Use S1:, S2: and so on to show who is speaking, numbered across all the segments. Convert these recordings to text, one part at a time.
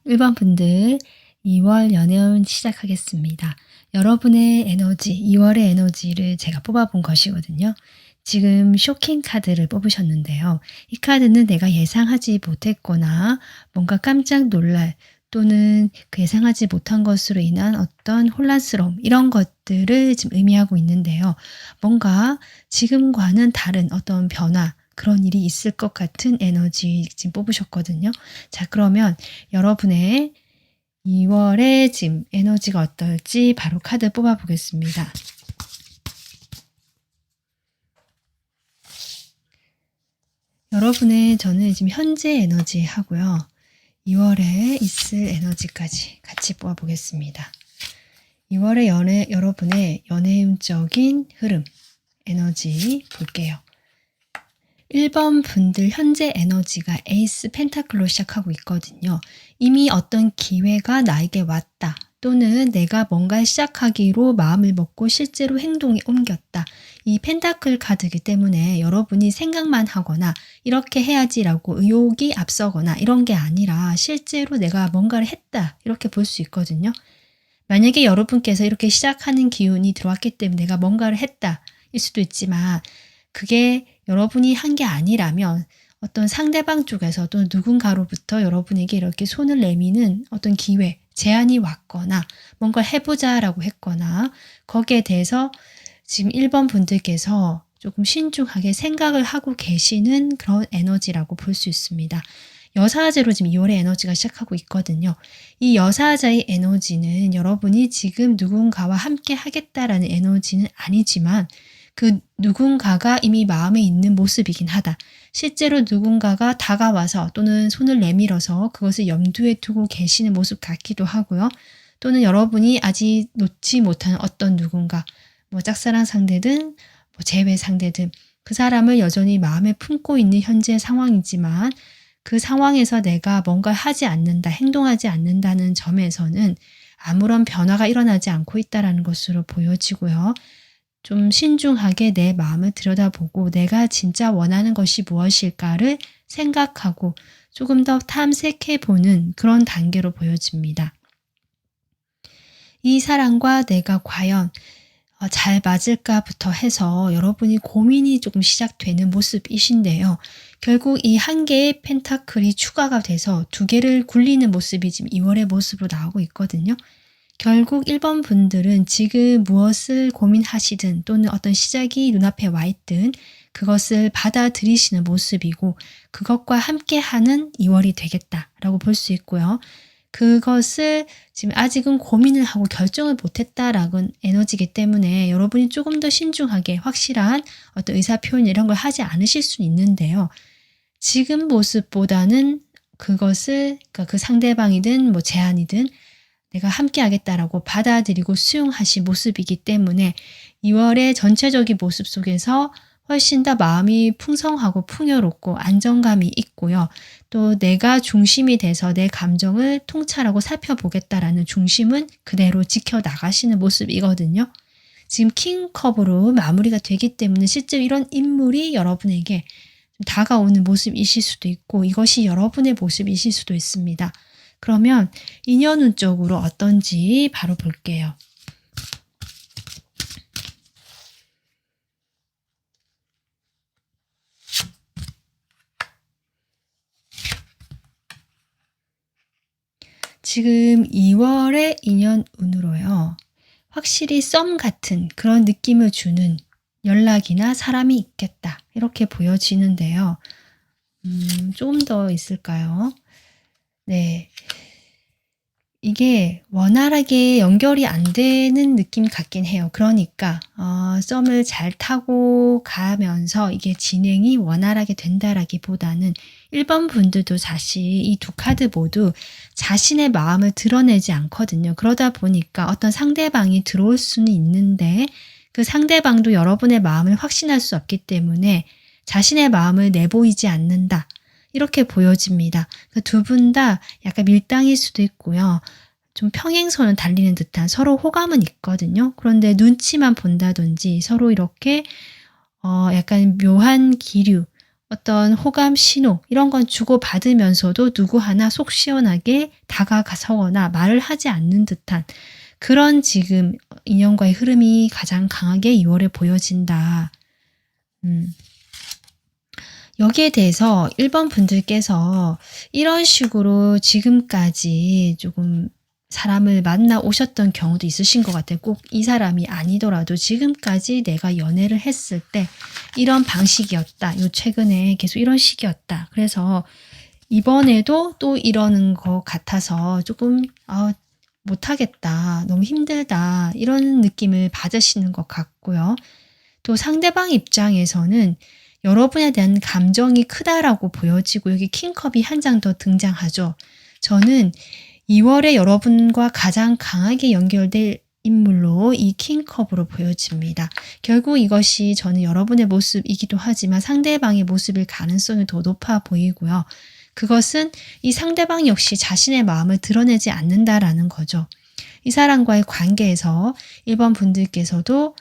S1: 1번 분들 2월 연애운 시작하겠습니다. 여러분의 에너지, 2월의 에너지를 제가 뽑아본 것이거든요. 지금 쇼킹 카드를 뽑으셨는데요. 이 카드는 내가 예상하지 못했거나 뭔가 깜짝 놀랄 또는 그 예상하지 못한 것으로 인한 어떤 혼란스러움 이런 것들을 지금 의미하고 있는데요. 뭔가 지금과는 다른 어떤 변화 그런 일이 있을 것 같은 에너지 지금 뽑으셨거든요. 자, 그러면 여러분의 2월에 지금 에너지가 어떨지 바로 카드 뽑아 보겠습니다. 여러분의 저는 지금 현재 에너지 하고요. 2월에 있을 에너지까지 같이 뽑아 보겠습니다. 2월의 여러분의 연애운적인 흐름, 에너지 볼게요. 1번 분들 현재 에너지가 에이스 펜타클로 시작하고 있거든요. 이미 어떤 기회가 나에게 왔다. 또는 내가 뭔가 시작하기로 마음을 먹고 실제로 행동에 옮겼다. 이 펜타클 카드이기 때문에 여러분이 생각만 하거나 이렇게 해야지라고 의욕이 앞서거나 이런 게 아니라 실제로 내가 뭔가를 했다. 이렇게 볼 수 있거든요. 만약에 여러분께서 이렇게 시작하는 기운이 들어왔기 때문에 내가 뭔가를 했다. 일 수도 있지만 그게 여러분이 한 게 아니라면 어떤 상대방 쪽에서도 누군가로부터 여러분에게 이렇게 손을 내미는 어떤 기회, 제안이 왔거나 뭔가 해보자라고 했거나 거기에 대해서 지금 1번 분들께서 조금 신중하게 생각을 하고 계시는 그런 에너지라고 볼 수 있습니다. 여사제로 지금 2월의 에너지가 시작하고 있거든요. 이 여사자의 에너지는 여러분이 지금 누군가와 함께 하겠다라는 에너지는 아니지만 그 누군가가 이미 마음에 있는 모습이긴 하다. 실제로 누군가가 다가와서 또는 손을 내밀어서 그것을 염두에 두고 계시는 모습 같기도 하고요. 또는 여러분이 아직 놓지 못하는 어떤 누군가, 뭐 짝사랑 상대든 뭐 재회 상대든 그 사람을 여전히 마음에 품고 있는 현재 상황이지만 그 상황에서 내가 뭔가 하지 않는다, 행동하지 않는다는 점에서는 아무런 변화가 일어나지 않고 있다는 것으로 보여지고요. 좀 신중하게 내 마음을 들여다보고 내가 진짜 원하는 것이 무엇일까를 생각하고 조금 더 탐색해보는 그런 단계로 보여집니다. 이 사람과 내가 과연 잘 맞을까부터 해서 여러분이 고민이 조금 시작되는 모습이신데요. 결국 이 한 개의 펜타클이 추가가 돼서 두 개를 굴리는 모습이 지금 2월의 모습으로 나오고 있거든요. 결국 1번 분들은 지금 무엇을 고민하시든 또는 어떤 시작이 눈앞에 와 있든 그것을 받아들이시는 모습이고 그것과 함께하는 2월이 되겠다라고 볼 수 있고요. 그것을 지금 아직은 고민을 하고 결정을 못했다라는 에너지이기 때문에 여러분이 조금 더 신중하게 확실한 어떤 의사표현 이런 걸 하지 않으실 수는 있는데요. 지금 모습보다는 그것을 그러니까 그 상대방이든 뭐 제안이든 내가 함께 하겠다라고 받아들이고 수용하신 모습이기 때문에 2월의 전체적인 모습 속에서 훨씬 더 마음이 풍성하고 풍요롭고 안정감이 있고요. 또 내가 중심이 돼서 내 감정을 통찰하고 살펴보겠다라는 중심은 그대로 지켜나가시는 모습이거든요. 지금 킹컵으로 마무리가 되기 때문에 실제로 이런 인물이 여러분에게 다가오는 모습이실 수도 있고 이것이 여러분의 모습이실 수도 있습니다. 그러면 인연운 쪽으로 어떤지 바로 볼게요. 지금 2월의 인연운으로요. 확실히 썸 같은 그런 느낌을 주는 연락이나 사람이 있겠다. 이렇게 보여지는데요. 조금 더 있을까요? 네. 이게 원활하게 연결이 안 되는 느낌 같긴 해요. 그러니까 썸을 잘 타고 가면서 이게 진행이 원활하게 된다라기보다는 1번 분들도 사실 이 두 카드 모두 자신의 마음을 드러내지 않거든요. 그러다 보니까 어떤 상대방이 들어올 수는 있는데 그 상대방도 여러분의 마음을 확신할 수 없기 때문에 자신의 마음을 내보이지 않는다. 이렇게 보여집니다. 두 분 다 약간 밀당일 수도 있고요. 좀 평행선을 달리는 듯한 서로 호감은 있거든요. 그런데 눈치만 본다든지 서로 이렇게 약간 묘한 기류, 어떤 호감 신호 이런 건 주고받으면서도 누구 하나 속 시원하게 다가서거나 말을 하지 않는 듯한 그런 지금 인연과의 흐름이 가장 강하게 2월에 보여진다. 여기에 대해서 1번 분들께서 이런 식으로 지금까지 조금 사람을 만나 오셨던 경우도 있으신 것 같아요. 꼭 이 사람이 아니더라도 지금까지 내가 연애를 했을 때 이런 방식이었다. 요 최근에 계속 이런 식이었다. 그래서 이번에도 또 이러는 것 같아서 조금 못하겠다. 너무 힘들다. 이런 느낌을 받으시는 것 같고요. 또 상대방 입장에서는 여러분에 대한 감정이 크다라고 보여지고 여기 킹컵이 한 장 더 등장하죠. 저는 2월에 여러분과 가장 강하게 연결될 인물로 이 킹컵으로 보여집니다. 결국 이것이 저는 여러분의 모습이기도 하지만 상대방의 모습일 가능성이 더 높아 보이고요. 그것은 이 상대방 역시 자신의 마음을 드러내지 않는다라는 거죠. 이 사람과의 관계에서 1번 분들께서도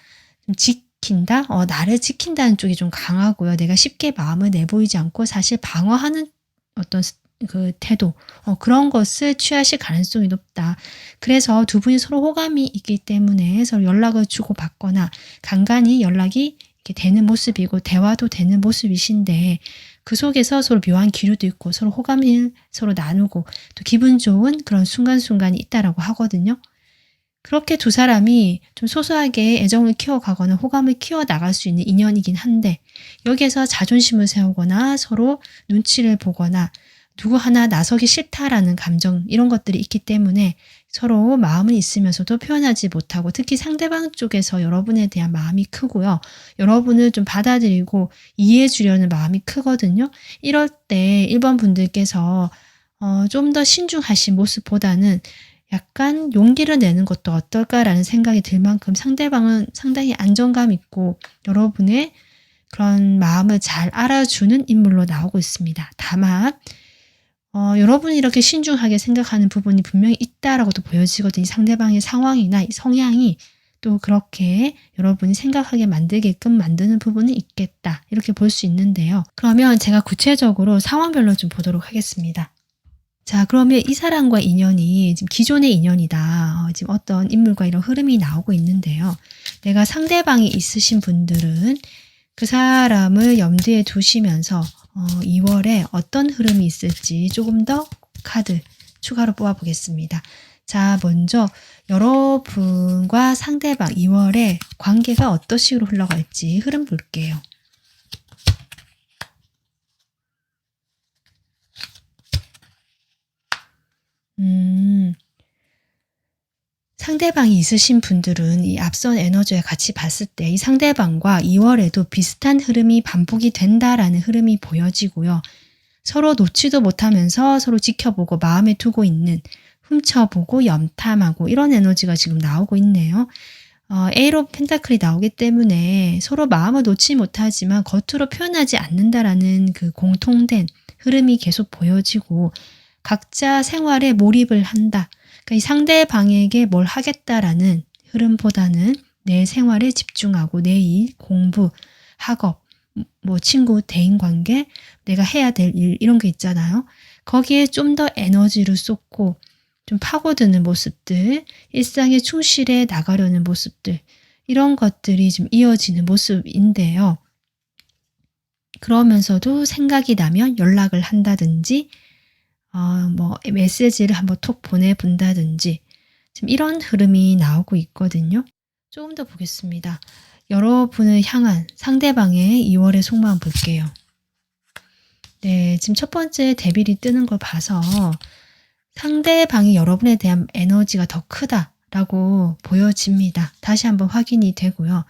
S1: 지킨다? 나를 지킨다는 쪽이 좀 강하고요. 내가 쉽게 마음을 내보이지 않고 사실 방어하는 어떤 그 태도, 그런 것을 취하실 가능성이 높다. 그래서 두 분이 서로 호감이 있기 때문에 서로 연락을 주고받거나 간간히 연락이 이렇게 되는 모습이고 대화도 되는 모습이신데 그 속에서 서로 묘한 기류도 있고 서로 호감을 서로 나누고 또 기분 좋은 그런 순간순간이 있다라고 하거든요. 그렇게 두 사람이 좀 소소하게 애정을 키워가거나 호감을 키워나갈 수 있는 인연이긴 한데 여기에서 자존심을 세우거나 서로 눈치를 보거나 누구 하나 나서기 싫다라는 감정 이런 것들이 있기 때문에 서로 마음은 있으면서도 표현하지 못하고 특히 상대방 쪽에서 여러분에 대한 마음이 크고요. 여러분을 좀 받아들이고 이해해 주려는 마음이 크거든요. 이럴 때 1번 분들께서 좀 더 신중하신 모습보다는 약간 용기를 내는 것도 어떨까라는 생각이 들 만큼 상대방은 상당히 안정감 있고 여러분의 그런 마음을 잘 알아주는 인물로 나오고 있습니다. 다만 여러분이 이렇게 신중하게 생각하는 부분이 분명히 있다라고도 보여지거든요. 상대방의 상황이나 성향이 또 그렇게 여러분이 생각하게 만들게끔 만드는 부분이 있겠다. 이렇게 볼 수 있는데요. 그러면 제가 구체적으로 상황별로 좀 보도록 하겠습니다. 자, 그러면 이 사람과 인연이 지금 기존의 인연이다. 지금 어떤 인물과 이런 흐름이 나오고 있는데요. 내가 상대방이 있으신 분들은 그 사람을 염두에 두시면서 2월에 어떤 흐름이 있을지 조금 더 카드 추가로 뽑아보겠습니다. 자, 먼저 여러분과 상대방 2월에 관계가 어떤 식으로 흘러갈지 흐름 볼게요. 상대방이 있으신 분들은 이 앞선 에너지와 같이 봤을 때 이 상대방과 2월에도 비슷한 흐름이 반복이 된다라는 흐름이 보여지고요. 서로 놓지도 못하면서 서로 지켜보고 마음에 두고 있는 훔쳐보고 염탐하고 이런 에너지가 지금 나오고 있네요. 에이로 펜타클이 나오기 때문에 서로 마음을 놓지 못하지만 겉으로 표현하지 않는다라는 그 공통된 흐름이 계속 보여지고 각자 생활에 몰입을 한다. 그러니까 이 상대방에게 뭘 하겠다라는 흐름보다는 내 생활에 집중하고 내 일, 공부, 학업, 뭐 친구, 대인관계, 내가 해야 될 일 이런 게 있잖아요. 거기에 좀 더 에너지를 쏟고 좀 파고드는 모습들, 일상에 충실해 나가려는 모습들 이런 것들이 좀 이어지는 모습인데요. 그러면서도 생각이 나면 연락을 한다든지 뭐 메시지를 한번 톡 보내본다든지 지금 이런 흐름이 나오고 있거든요. 조금 더 보겠습니다. 여러분을 향한 상대방의 2월의 속마음 볼게요. 네, 지금 첫 번째 데빌이 뜨는 걸 봐서 상대방이 여러분에 대한 에너지가 더 크다라고 보여집니다. 다시 한번 확인이 되고요.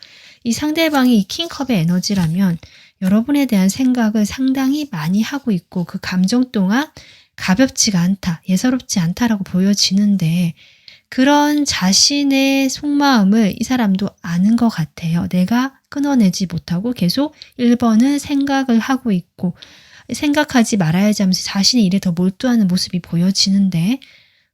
S1: 이 상대방이 이 킹컵의 에너지라면 여러분에 대한 생각을 상당히 많이 하고 있고 그 감정 또한 가볍지가 않다, 예사롭지 않다라고 보여지는데 그런 자신의 속마음을 이 사람도 아는 것 같아요. 내가 끊어내지 못하고 계속 1번은 생각을 하고 있고 생각하지 말아야지 하면서 자신의 일에 더 몰두하는 모습이 보여지는데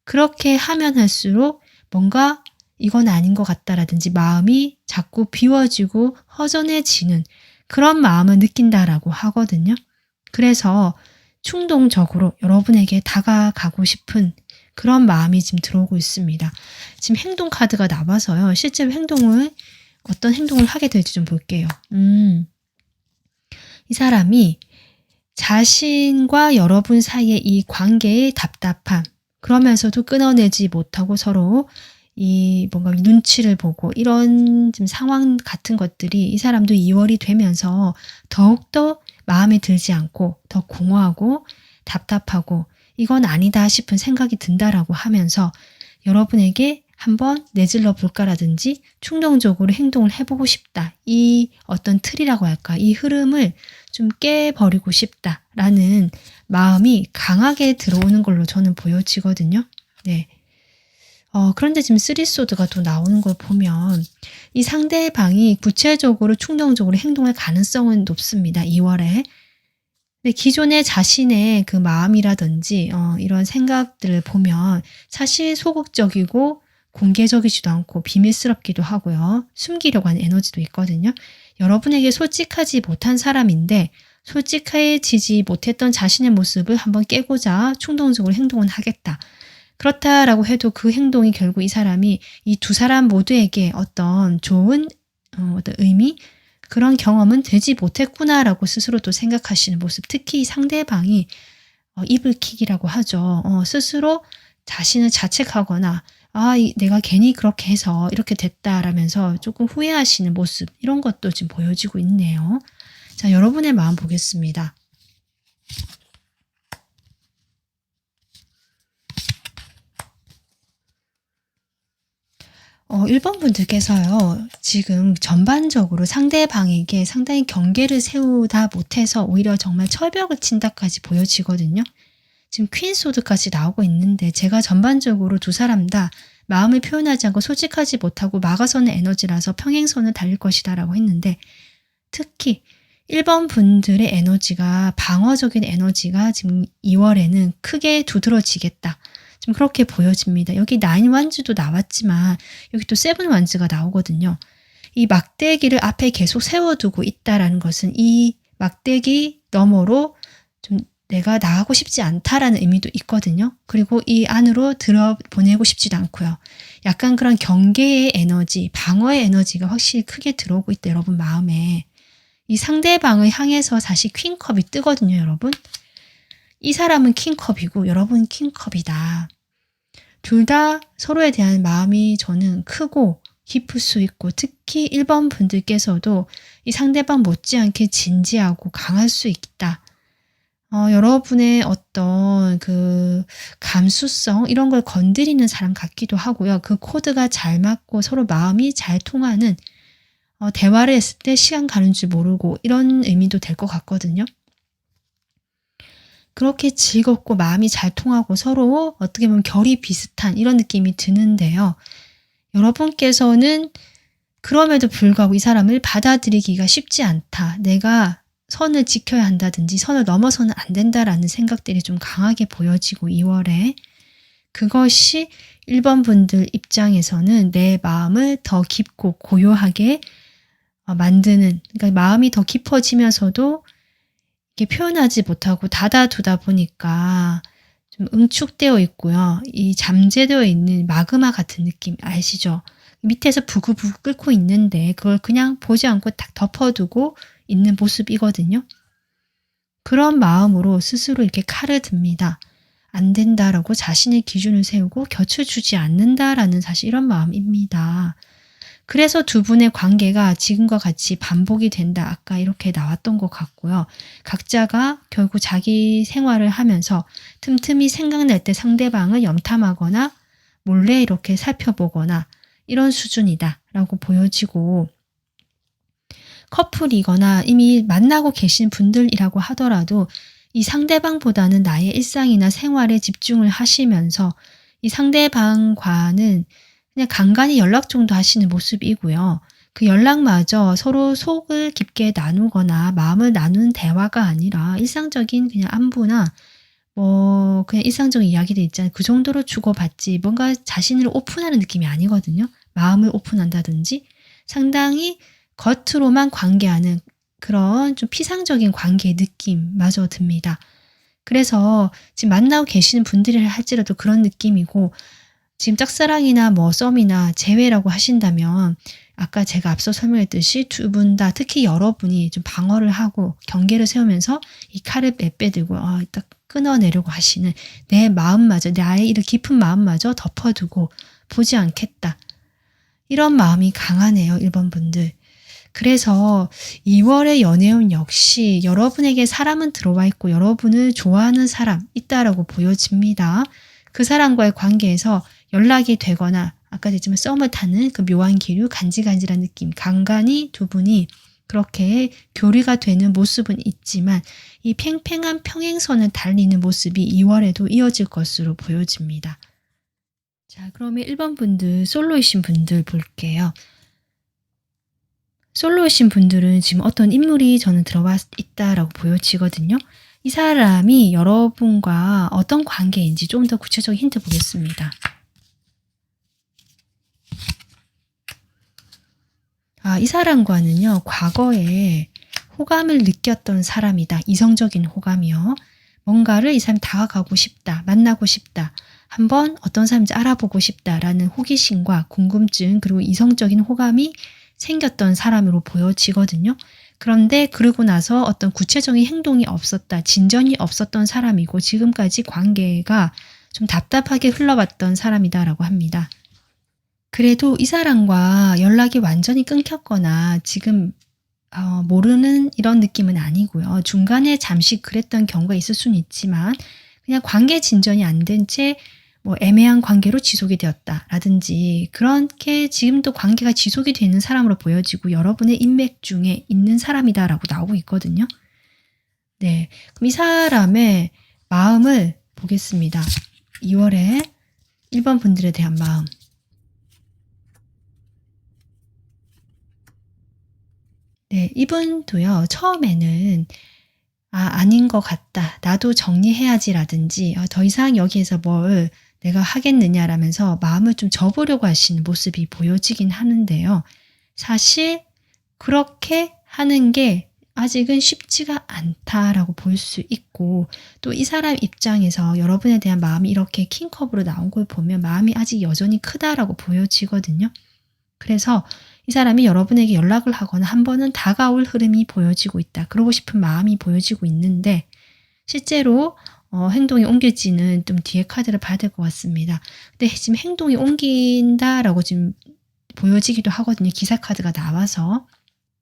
S1: 그렇게 하면 할수록 뭔가 이건 아닌 것 같다라든지 마음이 자꾸 비워지고 허전해지는 그런 마음을 느낀다라고 하거든요. 그래서 충동적으로 여러분에게 다가가고 싶은 그런 마음이 지금 들어오고 있습니다. 지금 행동 카드가 나와서요. 실제로 어떤 행동을 하게 될지 좀 볼게요. 이 사람이 자신과 여러분 사이의 이 관계의 답답함, 그러면서도 끊어내지 못하고 서로 이 뭔가 눈치를 보고 이런 지금 상황 같은 것들이 이 사람도 2월이 되면서 더욱더 마음에 들지 않고 더 공허하고 답답하고 이건 아니다 싶은 생각이 든다라고 하면서 여러분에게 한번 내질러 볼까라든지 충동적으로 행동을 해보고 싶다. 이 어떤 틀이라고 할까? 이 흐름을 좀 깨버리고 싶다라는 마음이 강하게 들어오는 걸로 저는 보여지거든요. 네. 그런데 지금 3소드가 또 나오는 걸 보면 이 상대방이 구체적으로 충동적으로 행동할 가능성은 높습니다. 2월에. 근데 기존의 자신의 그 마음이라든지 이런 생각들을 보면 사실 소극적이고 공개적이지도 않고 비밀스럽기도 하고요. 숨기려고 하는 에너지도 있거든요. 여러분에게 솔직하지 못한 사람인데 솔직해지지 못했던 자신의 모습을 한번 깨고자 충동적으로 행동은 하겠다. 그렇다라고 해도 그 행동이 결국 이 사람이 이 두 사람 모두에게 어떤 좋은 어떤 의미 그런 경험은 되지 못했구나라고 스스로 또 생각하시는 모습. 특히 상대방이 이불킥이라고 하죠. 스스로 자신을 자책하거나 내가 괜히 그렇게 해서 이렇게 됐다라면서 조금 후회하시는 모습 이런 것도 지금 보여지고 있네요. 자, 여러분의 마음 보겠습니다. 1번 분들께서요. 지금 전반적으로 상대방에게 상당히 경계를 세우다 못해서 오히려 정말 철벽을 친다까지 보여지거든요. 지금 퀸소드까지 나오고 있는데 제가 전반적으로 두 사람 다 마음을 표현하지 않고 솔직하지 못하고 막아서는 에너지라서 평행선을 달릴 것이다 라고 했는데 특히 1번 분들의 에너지가 방어적인 에너지가 지금 2월에는 크게 두드러지겠다. 좀 그렇게 보여집니다. 여기 9 완즈도 나왔지만 여기 또 7 완즈가 나오거든요. 이 막대기를 앞에 계속 세워두고 있다라는 것은 이 막대기 너머로 좀 내가 나가고 싶지 않다라는 의미도 있거든요. 그리고 이 안으로 들어보내고 싶지도 않고요. 약간 그런 경계의 에너지, 방어의 에너지가 확실히 크게 들어오고 있다, 여러분 마음에. 이 상대방을 향해서 사실 퀸컵이 뜨거든요, 여러분. 이 사람은 킹컵이고 여러분은 킹컵이다. 둘 다 서로에 대한 마음이 저는 크고 깊을 수 있고 특히 1번 분들께서도 이 상대방 못지않게 진지하고 강할 수 있다. 여러분의 어떤 그 감수성 이런 걸 건드리는 사람 같기도 하고요. 그 코드가 잘 맞고 서로 마음이 잘 통하는 대화를 했을 때 시간 가는 줄 모르고 이런 의미도 될 것 같거든요. 그렇게 즐겁고 마음이 잘 통하고 서로 어떻게 보면 결이 비슷한 이런 느낌이 드는데요. 여러분께서는 그럼에도 불구하고 이 사람을 받아들이기가 쉽지 않다. 내가 선을 지켜야 한다든지 선을 넘어서는 안 된다라는 생각들이 좀 강하게 보여지고 2월에 그것이 1번 분들 입장에서는 내 마음을 더 깊고 고요하게 만드는 그러니까 마음이 더 깊어지면서도 이렇게 표현하지 못하고 닫아두다 보니까 좀 응축되어 있고요. 이 잠재되어 있는 마그마 같은 느낌 아시죠? 밑에서 부글부글 끓고 있는데 그걸 그냥 보지 않고 딱 덮어두고 있는 모습이거든요. 그런 마음으로 스스로 이렇게 칼을 듭니다. 안 된다라고 자신의 기준을 세우고 곁을 주지 않는다라는 사실 이런 마음입니다. 그래서 두 분의 관계가 지금과 같이 반복이 된다. 아까 이렇게 나왔던 것 같고요. 각자가 결국 자기 생활을 하면서 틈틈이 생각날 때 상대방을 염탐하거나 몰래 이렇게 살펴보거나 이런 수준이다 라고 보여지고, 커플이거나 이미 만나고 계신 분들이라고 하더라도 이 상대방보다는 나의 일상이나 생활에 집중을 하시면서 이 상대방과는 그냥 간간히 연락 정도 하시는 모습이고요. 그 연락마저 서로 속을 깊게 나누거나 마음을 나누는 대화가 아니라 일상적인 그냥 안부나 뭐 그냥 일상적인 이야기들 있잖아요. 그 정도로 주고받지 뭔가 자신을 오픈하는 느낌이 아니거든요. 마음을 오픈한다든지 상당히 겉으로만 관계하는 그런 좀 피상적인 관계의 느낌마저 듭니다. 그래서 지금 만나고 계시는 분들이라 할지라도 그런 느낌이고, 지금 짝사랑이나 뭐 썸이나 재회라고 하신다면 아까 제가 앞서 설명했듯이 두 분 다, 특히 여러분이 좀 방어를 하고 경계를 세우면서 이 칼을 빼빼들고 딱 끊어내려고 하시는 내 마음마저, 나의 이런 깊은 마음마저 덮어두고 보지 않겠다. 이런 마음이 강하네요, 1번 분들. 그래서 2월의 연애운 역시 여러분에게 사람은 들어와 있고 여러분을 좋아하는 사람 있다라고 보여집니다. 그 사람과의 관계에서 연락이 되거나 아까 했지만 썸을 타는 그 묘한 기류, 간질간질한 느낌, 간간히 두 분이 그렇게 교류가 되는 모습은 있지만 이 팽팽한 평행선을 달리는 모습이 2월에도 이어질 것으로 보여집니다. 자, 그러면 1번 분들, 솔로이신 분들 볼게요. 솔로이신 분들은 지금 어떤 인물이 저는 들어와 있다라고 보여지거든요. 이 사람이 여러분과 어떤 관계인지 좀 더 구체적인 힌트 보겠습니다. 이 사람과는요, 과거에 호감을 느꼈던 사람이다. 이성적인 호감이요. 뭔가를 이 사람이 다가가고 싶다. 만나고 싶다. 한번 어떤 사람인지 알아보고 싶다라는 호기심과 궁금증, 그리고 이성적인 호감이 생겼던 사람으로 보여지거든요. 그런데 그러고 나서 어떤 구체적인 행동이 없었다, 진전이 없었던 사람이고 지금까지 관계가 좀 답답하게 흘러왔던 사람이다라고 합니다. 그래도 이 사람과 연락이 완전히 끊겼거나 지금 모르는 이런 느낌은 아니고요. 중간에 잠시 그랬던 경우가 있을 수는 있지만 그냥 관계 진전이 안 된 채 뭐 애매한 관계로 지속이 되었다라든지 그렇게 지금도 관계가 지속이 되는 사람으로 보여지고 여러분의 인맥 중에 있는 사람이다라고 나오고 있거든요. 네, 그럼 이 사람의 마음을 보겠습니다. 2월에 1번 분들에 대한 마음. 네, 이분도요, 처음에는 아닌 것 같다. 나도 정리해야지라든지 더 이상 여기에서 뭘 내가 하겠느냐라면서 마음을 좀 접으려고 하시는 모습이 보여지긴 하는데요. 사실 그렇게 하는 게 아직은 쉽지가 않다라고 볼 수 있고, 또 이 사람 입장에서 여러분에 대한 마음이 이렇게 킹컵으로 나온 걸 보면 마음이 아직 여전히 크다라고 보여지거든요. 그래서 이 사람이 여러분에게 연락을 하거나 한 번은 다가올 흐름이 보여지고 있다. 그러고 싶은 마음이 보여지고 있는데 실제로 행동이 옮길지는 좀 뒤에 카드를 봐야 될 것 같습니다. 근데 지금 행동이 옮긴다라고 지금 보여지기도 하거든요. 기사 카드가 나와서.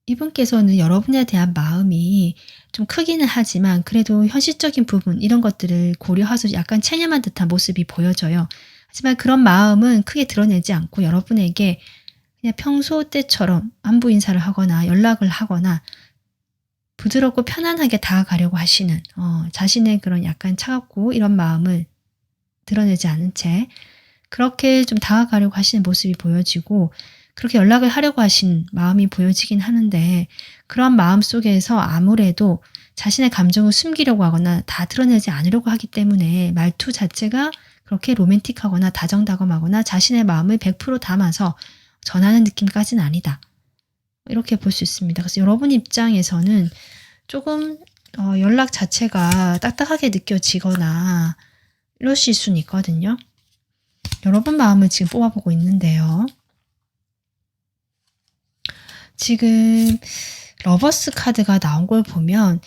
S1: 이분께서는 여러분에 대한 마음이 좀 크기는 하지만 그래도 현실적인 부분 이런 것들을 고려해서 약간 체념한 듯한 모습이 보여져요. 하지만 그런 마음은 크게 드러내지 않고 여러분에게 그냥 평소 때처럼 안부 인사를 하거나 연락을 하거나 부드럽고 편안하게 다가가려고 하시는 자신의 그런 약간 차갑고 이런 마음을 드러내지 않은 채 그렇게 좀 다가가려고 하시는 모습이 보여지고 그렇게 연락을 하려고 하신 마음이 보여지긴 하는데 그런 마음 속에서 아무래도 자신의 감정을 숨기려고 하거나 다 드러내지 않으려고 하기 때문에 말투 자체가 그렇게 로맨틱하거나 다정다감하거나 자신의 마음을 100% 담아서 전하는 느낌까지는 아니다. 이렇게 볼 수 있습니다. 그래서 여러분 입장에서는 조금 연락 자체가 딱딱하게 느껴지거나 이러실 수는 있거든요. 여러분 마음을 지금 뽑아보고 있는데요. 지금 러버스 카드가 나온 걸 보면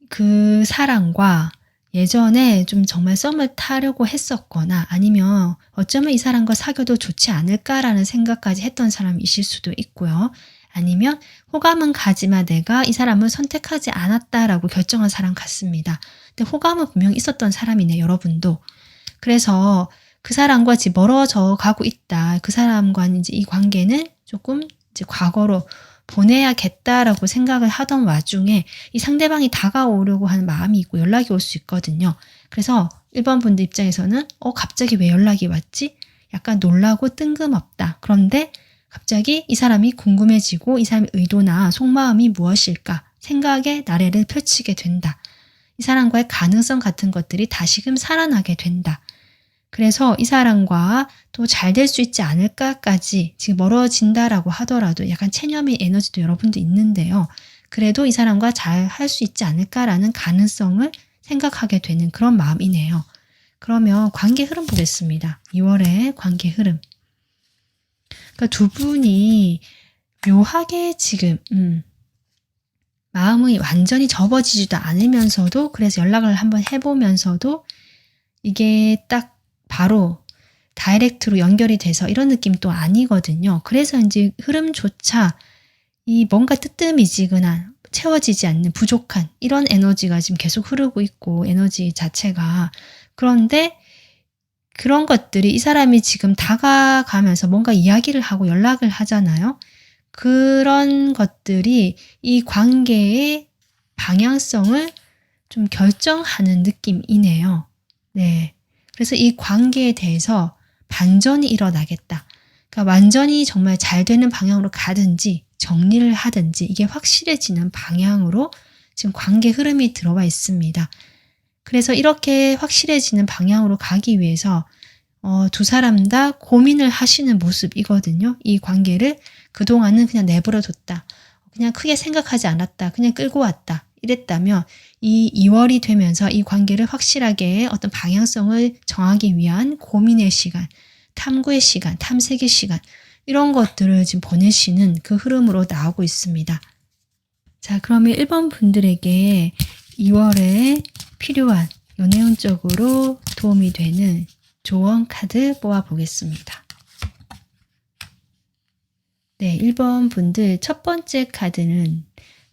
S1: 그 사람과 예전에 좀 정말 썸을 타려고 했었거나 아니면 어쩌면 이 사람과 사귀어도 좋지 않을까라는 생각까지 했던 사람이실 수도 있고요. 아니면 호감은 가지만 내가 이 사람을 선택하지 않았다라고 결정한 사람 같습니다. 근데 호감은 분명히 있었던 사람이네, 여러분도. 그래서 그 사람과 이제 멀어져 가고 있다. 그 사람과는 이제 이 관계는 조금 이제 과거로 보내야겠다라고 생각을 하던 와중에 이 상대방이 다가오려고 하는 마음이 있고 연락이 올 수 있거든요. 그래서 1번 분들 입장에서는 갑자기 왜 연락이 왔지? 약간 놀라고 뜬금없다. 그런데 갑자기 이 사람이 궁금해지고 이 사람의 의도나 속마음이 무엇일까? 생각의 나래를 펼치게 된다. 이 사람과의 가능성 같은 것들이 다시금 살아나게 된다. 그래서 이 사람과 또 잘 될 수 있지 않을까까지 지금 멀어진다라고 하더라도 약간 체념의 에너지도 여러분도 있는데요. 그래도 이 사람과 잘 할 수 있지 않을까라는 가능성을 생각하게 되는 그런 마음이네요. 그러면 관계 흐름 보겠습니다. 2월의 관계 흐름. 그러니까 두 분이 묘하게 지금 마음이 완전히 접어지지도 않으면서도 그래서 연락을 한번 해보면서도 이게 딱 바로 다이렉트로 연결이 돼서 이런 느낌 또 아니거든요. 그래서 이제 흐름조차 이 뭔가 뜨뜻미지근한 채워지지 않는 부족한 이런 에너지가 지금 계속 흐르고 있고 에너지 자체가 그런데 그런 것들이 이 사람이 지금 다가가면서 뭔가 이야기를 하고 연락을 하잖아요. 그런 것들이 이 관계의 방향성을 좀 결정하는 느낌이네요. 네. 그래서 이 관계에 대해서 반전이 일어나겠다. 그러니까 완전히 정말 잘 되는 방향으로 가든지 정리를 하든지 이게 확실해지는 방향으로 지금 관계 흐름이 들어와 있습니다. 그래서 이렇게 확실해지는 방향으로 가기 위해서 두 사람 다 고민을 하시는 모습이거든요. 이 관계를 그동안은 그냥 내버려 뒀다. 그냥 크게 생각하지 않았다. 그냥 끌고 왔다. 이랬다면 이 2월이 되면서 이 관계를 확실하게 어떤 방향성을 정하기 위한 고민의 시간, 탐구의 시간, 탐색의 시간 이런 것들을 지금 보내시는 그 흐름으로 나오고 있습니다. 자, 그러면 1번 분들에게 2월에 필요한 연애운적으로 도움이 되는 조언 카드 뽑아보겠습니다. 네, 1번 분들 첫 번째 카드는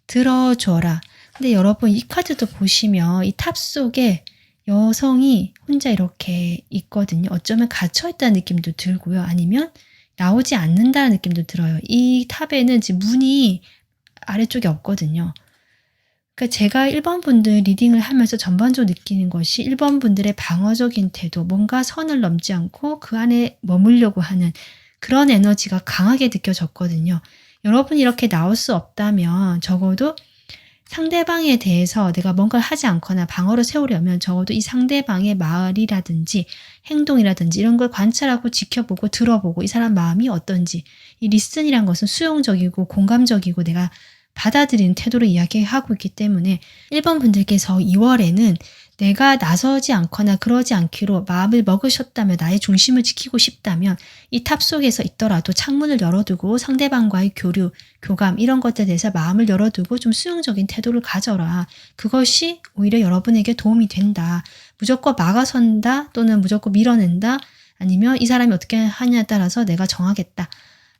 S1: 들어줘라. 근데 여러분 이 카드도 보시면 이 탑 속에 여성이 혼자 이렇게 있거든요. 어쩌면 갇혀있다는 느낌도 들고요. 아니면 나오지 않는다는 느낌도 들어요. 이 탑에는 지금 문이 아래쪽에 없거든요. 그러니까 제가 1번 분들 리딩을 하면서 전반적으로 느끼는 것이 1번 분들의 방어적인 태도, 뭔가 선을 넘지 않고 그 안에 머물려고 하는 그런 에너지가 강하게 느껴졌거든요. 여러분이 이렇게 나올 수 없다면 적어도 상대방에 대해서 내가 뭔가를 하지 않거나 방어를 세우려면 적어도 이 상대방의 말이라든지 행동이라든지 이런 걸 관찰하고 지켜보고 들어보고 이 사람 마음이 어떤지 이 리슨이란 것은 수용적이고 공감적이고 내가 받아들이는 태도로 이야기하고 있기 때문에 1번 분들께서 2월에는 내가 나서지 않거나 그러지 않기로 마음을 먹으셨다면 나의 중심을 지키고 싶다면 이 탑 속에서 있더라도 창문을 열어두고 상대방과의 교류, 교감 이런 것들에 대해서 마음을 열어두고 좀 수용적인 태도를 가져라. 그것이 오히려 여러분에게 도움이 된다. 무조건 막아선다 또는 무조건 밀어낸다 아니면 이 사람이 어떻게 하냐에 따라서 내가 정하겠다.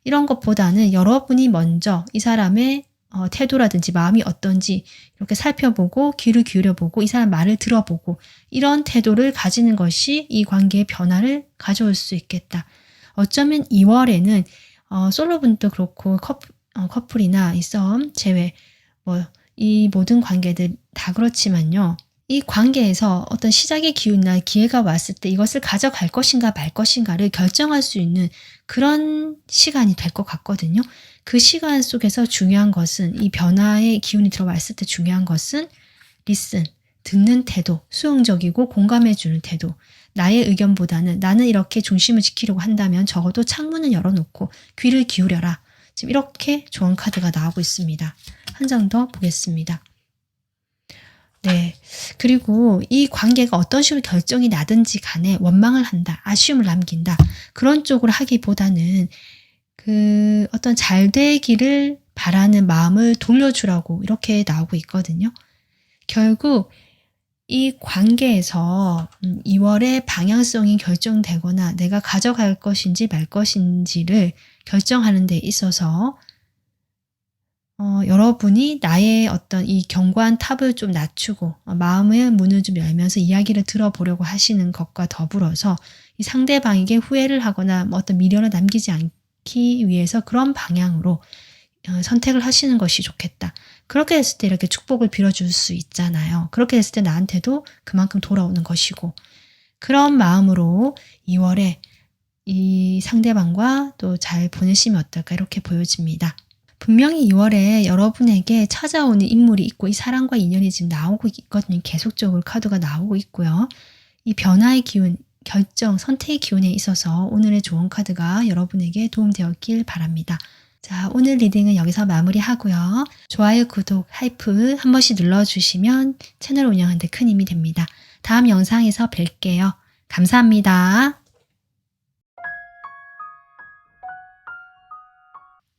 S1: 이런 것보다는 여러분이 먼저 이 사람의 태도라든지 마음이 어떤지 이렇게 살펴보고 귀를 기울여보고 이 사람 말을 들어보고 이런 태도를 가지는 것이 이 관계의 변화를 가져올 수 있겠다. 어쩌면 2월에는 솔로분도 그렇고 커플이나 이 썸 제외 이 모든 관계들 다 그렇지만요. 이 관계에서 어떤 시작의 기운이나 기회가 왔을 때 이것을 가져갈 것인가 말 것인가를 결정할 수 있는 그런 시간이 될 것 같거든요. 그 시간 속에서 중요한 것은 이 변화의 기운이 들어왔을 때 중요한 것은 리슨, 듣는 태도, 수용적이고 공감해주는 태도. 나의 의견보다는 나는 이렇게 중심을 지키려고 한다면 적어도 창문을 열어놓고 귀를 기울여라. 지금 이렇게 조언 카드가 나오고 있습니다. 한 장 더 보겠습니다. 네. 그리고 이 관계가 어떤 식으로 결정이 나든지 간에 원망을 한다. 아쉬움을 남긴다. 그런 쪽으로 하기보다는 그 어떤 잘 되기를 바라는 마음을 돌려주라고 이렇게 나오고 있거든요. 결국 이 관계에서 2월의 방향성이 결정되거나 내가 가져갈 것인지 말 것인지를 결정하는 데 있어서 여러분이 나의 어떤 이 견고한 탑을 좀 낮추고 마음의 문을 좀 열면서 이야기를 들어보려고 하시는 것과 더불어서 이 상대방에게 후회를 하거나 어떤 미련을 남기지 않기 위해서 그런 방향으로 선택을 하시는 것이 좋겠다. 그렇게 했을 때 이렇게 축복을 빌어줄 수 있잖아요. 그렇게 했을 때 나한테도 그만큼 돌아오는 것이고, 그런 마음으로 2월에 이 상대방과 또 잘 보내시면 어떨까 이렇게 보여집니다. 분명히 2월에 여러분에게 찾아오는 인물이 있고 이 사랑과 인연이 지금 나오고 있거든요. 계속적으로 카드가 나오고 있고요. 이 변화의 기운, 결정, 선택의 기운에 있어서 오늘의 좋은 카드가 여러분에게 도움되었길 바랍니다. 자, 오늘 리딩은 여기서 마무리하고요. 좋아요, 구독, 하이프 한 번씩 눌러주시면 채널 운영하는 데 큰 힘이 됩니다. 다음 영상에서 뵐게요. 감사합니다.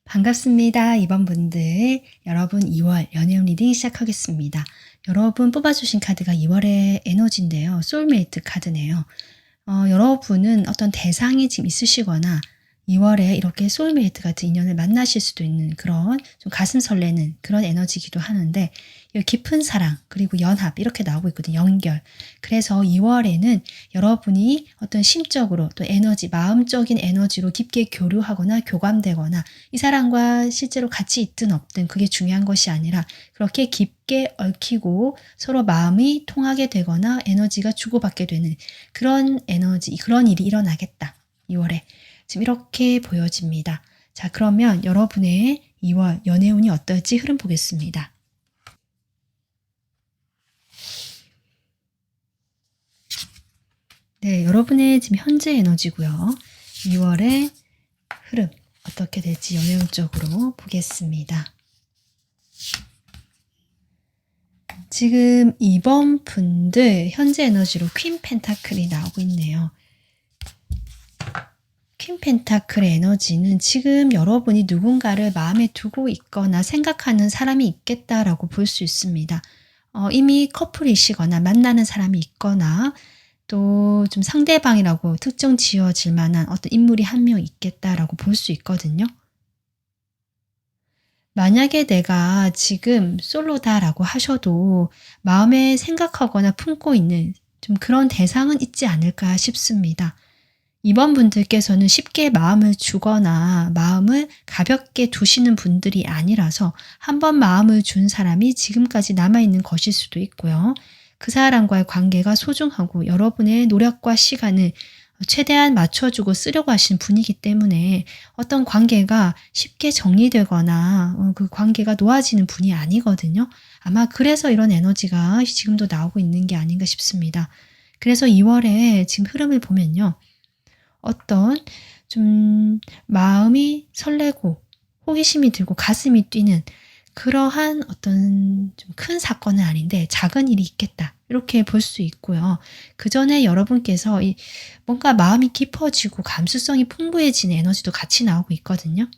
S1: 반갑습니다. 이번 분들, 여러분 2월 연애운 리딩 시작하겠습니다. 여러분 뽑아주신 카드가 2월의 에너지인데요. 소울메이트 카드네요. 여러분은 어떤 대상이 지금 있으시거나 2월에 이렇게 소울메이트 같은 인연을 만나실 수도 있는 그런 좀 가슴 설레는 그런 에너지이기도 하는데, 깊은 사랑 그리고 연합 이렇게 나오고 있거든요. 연결. 그래서 2월에는 여러분이 어떤 심적으로 또 에너지, 마음적인 에너지로 깊게 교류하거나 교감되거나 이 사람과 실제로 같이 있든 없든 그게 중요한 것이 아니라 그렇게 깊게 얽히고 서로 마음이 통하게 되거나 에너지가 주고받게 되는 그런 에너지, 그런 일이 일어나겠다. 2월에. 지금 이렇게 보여집니다. 자, 그러면 여러분의 2월 연애운이 어떨지 흐름 보겠습니다. 네, 여러분의 지금 현재 에너지고요. 2월의 흐름 어떻게 될지 연애운적으로 보겠습니다. 지금 이번 분들 현재 에너지로 퀸 펜타클이 나오고 있네요. 퀸 펜타클의 에너지는 지금 여러분이 누군가를 마음에 두고 있거나 생각하는 사람이 있겠다라고 볼 수 있습니다. 이미 커플이시거나 만나는 사람이 있거나 또 좀 상대방이라고 특정 지어질 만한 어떤 인물이 한 명 있겠다라고 볼 수 있거든요. 만약에 내가 지금 솔로다라고 하셔도 마음에 생각하거나 품고 있는 좀 그런 대상은 있지 않을까 싶습니다. 이번 분들께서는 쉽게 마음을 주거나 마음을 가볍게 두시는 분들이 아니라서 한번 마음을 준 사람이 지금까지 남아있는 것일 수도 있고요. 그 사람과의 관계가 소중하고 여러분의 노력과 시간을 최대한 맞춰주고 쓰려고 하시는 분이기 때문에 어떤 관계가 쉽게 정리되거나 그 관계가 놓아지는 분이 아니거든요. 아마 그래서 이런 에너지가 지금도 나오고 있는 게 아닌가 싶습니다. 그래서 2월에 지금 흐름을 보면요. 어떤 좀 마음이 설레고 호기심이 들고 가슴이 뛰는 그러한 어떤 좀 큰 사건은 아닌데 작은 일이 있겠다. 이렇게 볼 수 있고요. 그 전에 여러분께서 뭔가 마음이 깊어지고 감수성이 풍부해지는 에너지도 같이 나오고 있거든요.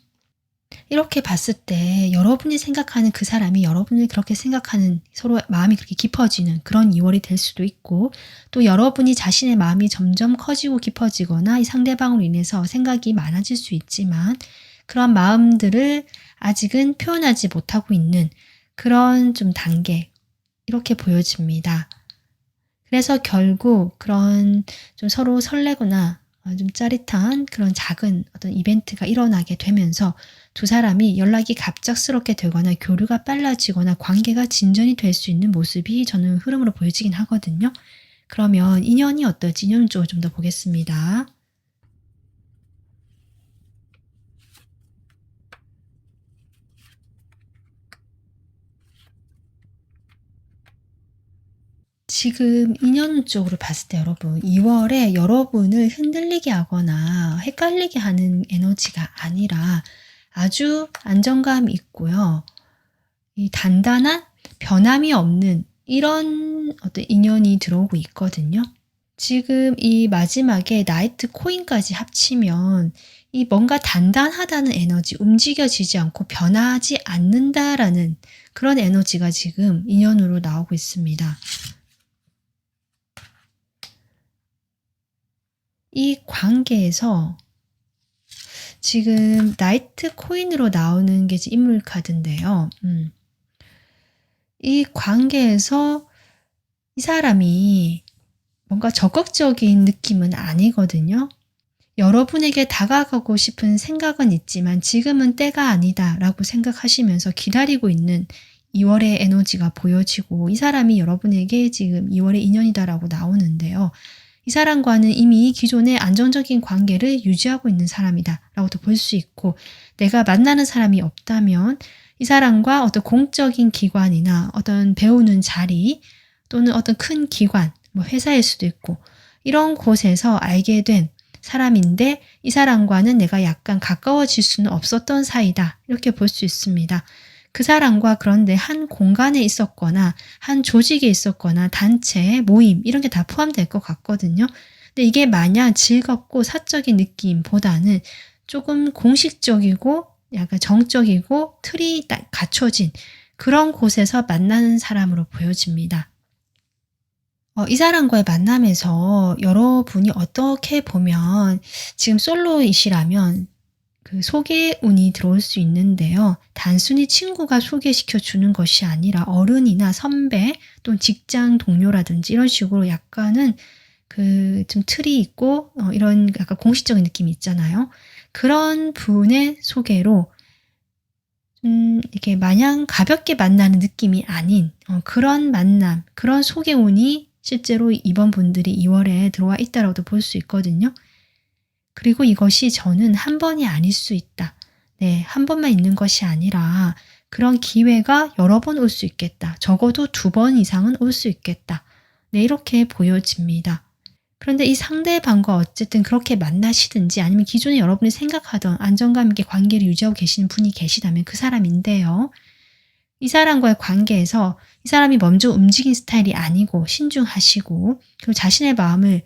S1: 이렇게 봤을 때 여러분이 생각하는 그 사람이 여러분을 그렇게 생각하는 서로 마음이 그렇게 깊어지는 그런 2월이 될 수도 있고, 또 여러분이 자신의 마음이 점점 커지고 깊어지거나 이 상대방으로 인해서 생각이 많아질 수 있지만 그런 마음들을 아직은 표현하지 못하고 있는 그런 좀 단계 이렇게 보여집니다. 그래서 결국 그런 좀 서로 설레거나 좀 짜릿한 그런 작은 어떤 이벤트가 일어나게 되면서 두 사람이 연락이 갑작스럽게 되거나 교류가 빨라지거나 관계가 진전이 될 수 있는 모습이 저는 흐름으로 보여지긴 하거든요. 그러면 인연이 어떨지 인연 쪽을 좀 더 보겠습니다. 지금 인연 쪽으로 봤을 때 여러분 2월에 여러분을 흔들리게 하거나 헷갈리게 하는 에너지가 아니라 아주 안정감 있고요. 이 단단한 변함이 없는 이런 어떤 인연이 들어오고 있거든요. 지금 이 마지막에 나이트 코인까지 합치면 이 뭔가 단단하다는 에너지, 움직여지지 않고 변하지 않는다라는 그런 에너지가 지금 인연으로 나오고 있습니다. 이 관계에서 지금 나이트 코인으로 나오는 게 인물 카드인데요. 이 관계에서 이 사람이 뭔가 적극적인 느낌은 아니거든요. 여러분에게 다가가고 싶은 생각은 있지만 지금은 때가 아니다라고 생각하시면서 기다리고 있는 2월의 에너지가 보여지고, 이 사람이 여러분에게 지금 2월의 인연이다라고 나오는데요. 이 사람과는 이미 기존의 안정적인 관계를 유지하고 있는 사람이다라고도 볼 수 있고, 내가 만나는 사람이 없다면 이 사람과 어떤 공적인 기관이나 어떤 배우는 자리 또는 어떤 큰 기관, 뭐 회사일 수도 있고, 이런 곳에서 알게 된 사람인데 이 사람과는 내가 약간 가까워질 수는 없었던 사이다, 이렇게 볼 수 있습니다. 그 사람과 그런데 한 공간에 있었거나 한 조직에 있었거나 단체, 모임 이런 게 다 포함될 것 같거든요. 근데 이게 마냥 즐겁고 사적인 느낌보다는 조금 공식적이고 약간 정적이고 틀이 딱 갖춰진 그런 곳에서 만나는 사람으로 보여집니다. 이 사람과의 만남에서 여러분이 어떻게 보면 지금 솔로이시라면 그 소개운이 들어올 수 있는데요. 단순히 친구가 소개시켜 주는 것이 아니라 어른이나 선배 또는 직장 동료라든지 이런 식으로 약간은 그 좀 틀이 있고 이런 약간 공식적인 느낌이 있잖아요. 그런 분의 소개로 이렇게 마냥 가볍게 만나는 느낌이 아닌 그런 만남, 그런 소개운이 실제로 이번 분들이 2월에 들어와 있다라고도 볼 수 있거든요. 그리고 이것이 저는 한 번이 아닐 수 있다. 네, 한 번만 있는 것이 아니라 그런 기회가 여러 번 올 수 있겠다. 적어도 2번 이상은 올 수 있겠다. 네, 이렇게 보여집니다. 그런데 이 상대방과 어쨌든 그렇게 만나시든지 아니면 기존에 여러분이 생각하던 안정감 있게 관계를 유지하고 계시는 분이 계시다면 그 사람인데요. 이 사람과의 관계에서 이 사람이 먼저 움직인 스타일이 아니고 신중하시고, 그리고 자신의 마음을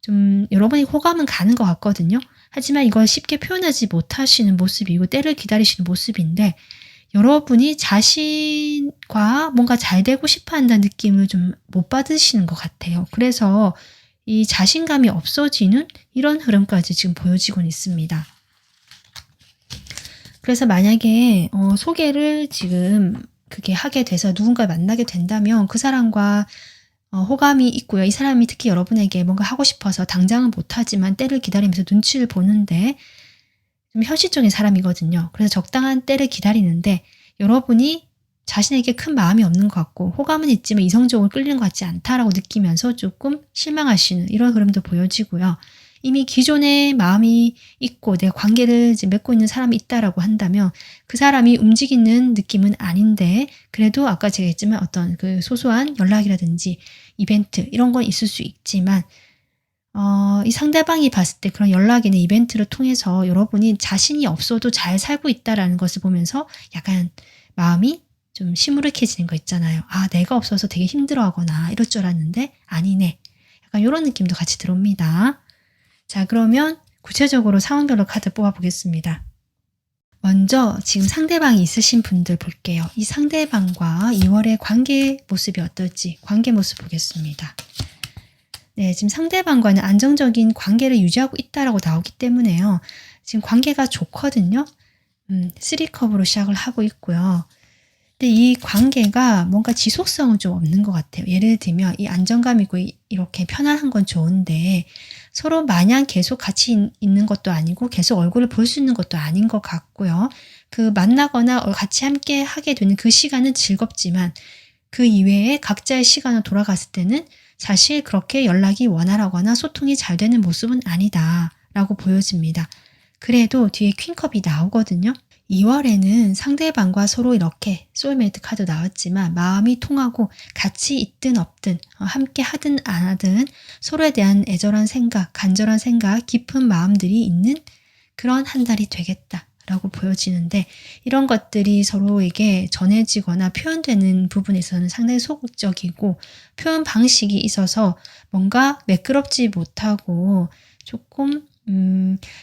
S1: 좀 여러분이 호감은 가는 것 같거든요. 하지만 이걸 쉽게 표현하지 못하시는 모습이고 때를 기다리시는 모습인데, 여러분이 자신과 뭔가 잘 되고 싶어 한다는 느낌을 좀 못 받으시는 것 같아요. 그래서 이 자신감이 없어지는 이런 흐름까지 지금 보여지고 있습니다. 그래서 만약에 소개를 지금 그게 하게 돼서 누군가를 만나게 된다면 그 사람과 호감이 있고요. 이 사람이 특히 여러분에게 뭔가 하고 싶어서 당장은 못하지만 때를 기다리면서 눈치를 보는데 좀 현실적인 사람이거든요. 그래서 적당한 때를 기다리는데 여러분이 자신에게 큰 마음이 없는 것 같고 호감은 있지만 이성적으로 끌리는 것 같지 않다라고 느끼면서 조금 실망하시는 이런 흐름도 보여지고요. 이미 기존에 마음이 있고 내 관계를 이제 맺고 있는 사람이 있다라고 한다면 그 사람이 움직이는 느낌은 아닌데 그래도 아까 제가 했지만 어떤 그 소소한 연락이라든지 이벤트 이런 건 있을 수 있지만 이 상대방이 봤을 때 그런 연락이나 이벤트를 통해서 여러분이 자신이 없어도 잘 살고 있다라는 것을 보면서 약간 마음이 좀 시무룩해지는 거 있잖아요. 아, 내가 없어서 되게 힘들어하거나 이럴 줄 알았는데 아니네. 약간 이런 느낌도 같이 들어옵니다. 자, 그러면 구체적으로 상황별로 카드 뽑아보겠습니다. 먼저 지금 상대방이 있으신 분들 볼게요. 이 상대방과 2월의 관계 모습이 어떨지 관계 모습 보겠습니다. 네, 지금 상대방과는 안정적인 관계를 유지하고 있다라고 나오기 때문에요. 지금 관계가 좋거든요. 3컵으로 시작을 하고 있고요. 근데 이 관계가 뭔가 지속성은 좀 없는 것 같아요. 예를 들면 이 안정감 있고 이렇게 편안한 건 좋은데 서로 마냥 계속 같이 있는 것도 아니고 계속 얼굴을 볼 수 있는 것도 아닌 것 같고요. 그 만나거나 같이 함께 하게 되는 그 시간은 즐겁지만 그 이외에 각자의 시간으로 돌아갔을 때는 사실 그렇게 연락이 원활하거나 소통이 잘 되는 모습은 아니다라고 보여집니다. 그래도 뒤에 퀸컵이 나오거든요. 2월에는 상대방과 서로 이렇게 소울메이트 카드 나왔지만 마음이 통하고 같이 있든 없든 함께 하든 안 하든 서로에 대한 애절한 생각, 간절한 생각, 깊은 마음들이 있는 그런 한 달이 되겠다라고 보여지는데 이런 것들이 서로에게 전해지거나 표현되는 부분에서는 상당히 소극적이고 표현 방식이 있어서 뭔가 매끄럽지 못하고 조금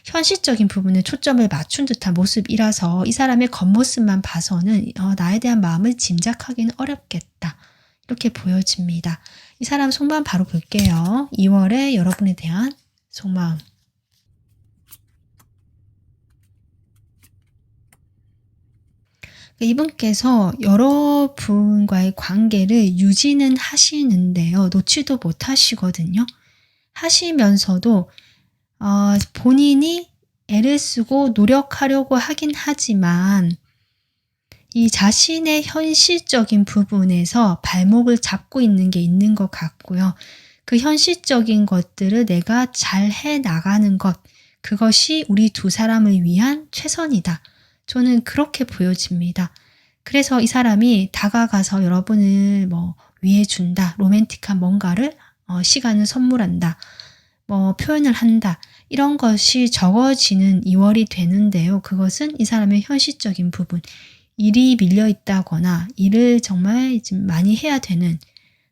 S1: 현실적인 부분에 초점을 맞춘 듯한 모습이라서 이 사람의 겉모습만 봐서는 나에 대한 마음을 짐작하기는 어렵겠다. 이렇게 보여집니다. 이 사람 속마음 바로 볼게요. 2월에 여러분에 대한 속마음. 이분께서 여러분과의 관계를 유지는 하시는데요. 놓지도 못하시거든요. 하시면서도 본인이 애를 쓰고 노력하려고 하긴 하지만 이 자신의 현실적인 부분에서 발목을 잡고 있는 게 있는 것 같고요. 그 현실적인 것들을 내가 잘 해나가는 것, 그것이 우리 두 사람을 위한 최선이다. 저는 그렇게 보여집니다. 그래서 이 사람이 다가가서 여러분을 위해준다, 로맨틱한 뭔가를 시간을 선물한다, 표현을 한다, 이런 것이 적어지는 2월이 되는데요. 그것은 이 사람의 현실적인 부분, 일이 밀려있다거나 일을 정말 좀 많이 해야 되는,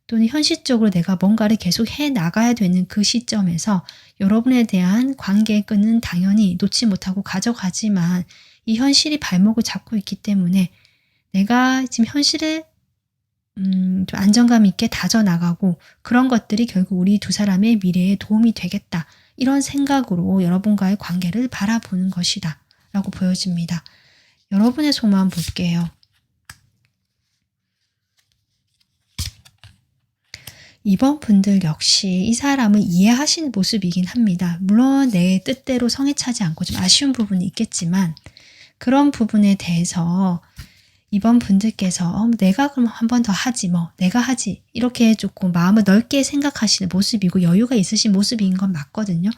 S1: 또는 현실적으로 내가 뭔가를 계속 해 나가야 되는 그 시점에서 여러분에 대한 관계의 끈은 당연히 놓지 못하고 가져가지만 이 현실이 발목을 잡고 있기 때문에 내가 지금 현실을 좀 안정감 있게 다져나가고 그런 것들이 결국 우리 두 사람의 미래에 도움이 되겠다. 이런 생각으로 여러분과의 관계를 바라보는 것이다. 라고 보여집니다. 여러분의 속마음 볼게요. 이번 분들 역시 이 사람을 이해하시는 모습이긴 합니다. 물론 내 뜻대로 성에 차지 않고 좀 아쉬운 부분이 있겠지만 그런 부분에 대해서 이번 분들께서 내가 그럼 한 번 더 하지 내가 하지 이렇게 조금 마음을 넓게 생각하시는 모습이고 여유가 있으신 모습인 건 맞거든요.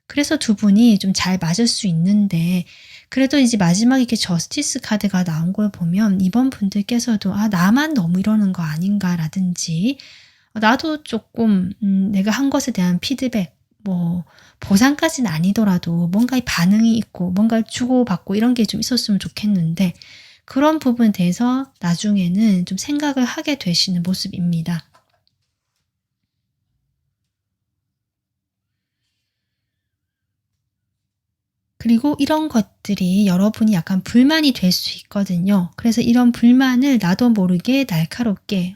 S1: 그래서 두 분이 좀 잘 맞을 수 있는데 그래도 이제 마지막에 이렇게 저스티스 카드가 나온 걸 보면 이번 분들께서도 나만 너무 이러는 거 아닌가라든지 나도 조금 내가 한 것에 대한 피드백 보상까지는 아니더라도 뭔가 반응이 있고 뭔가를 주고받고 이런 게 좀 있었으면 좋겠는데 그런 부분에 대해서 나중에는 좀 생각을 하게 되시는 모습입니다. 그리고 이런 것들이 여러분이 약간 불만이 될 수 있거든요. 그래서 이런 불만을 나도 모르게 날카롭게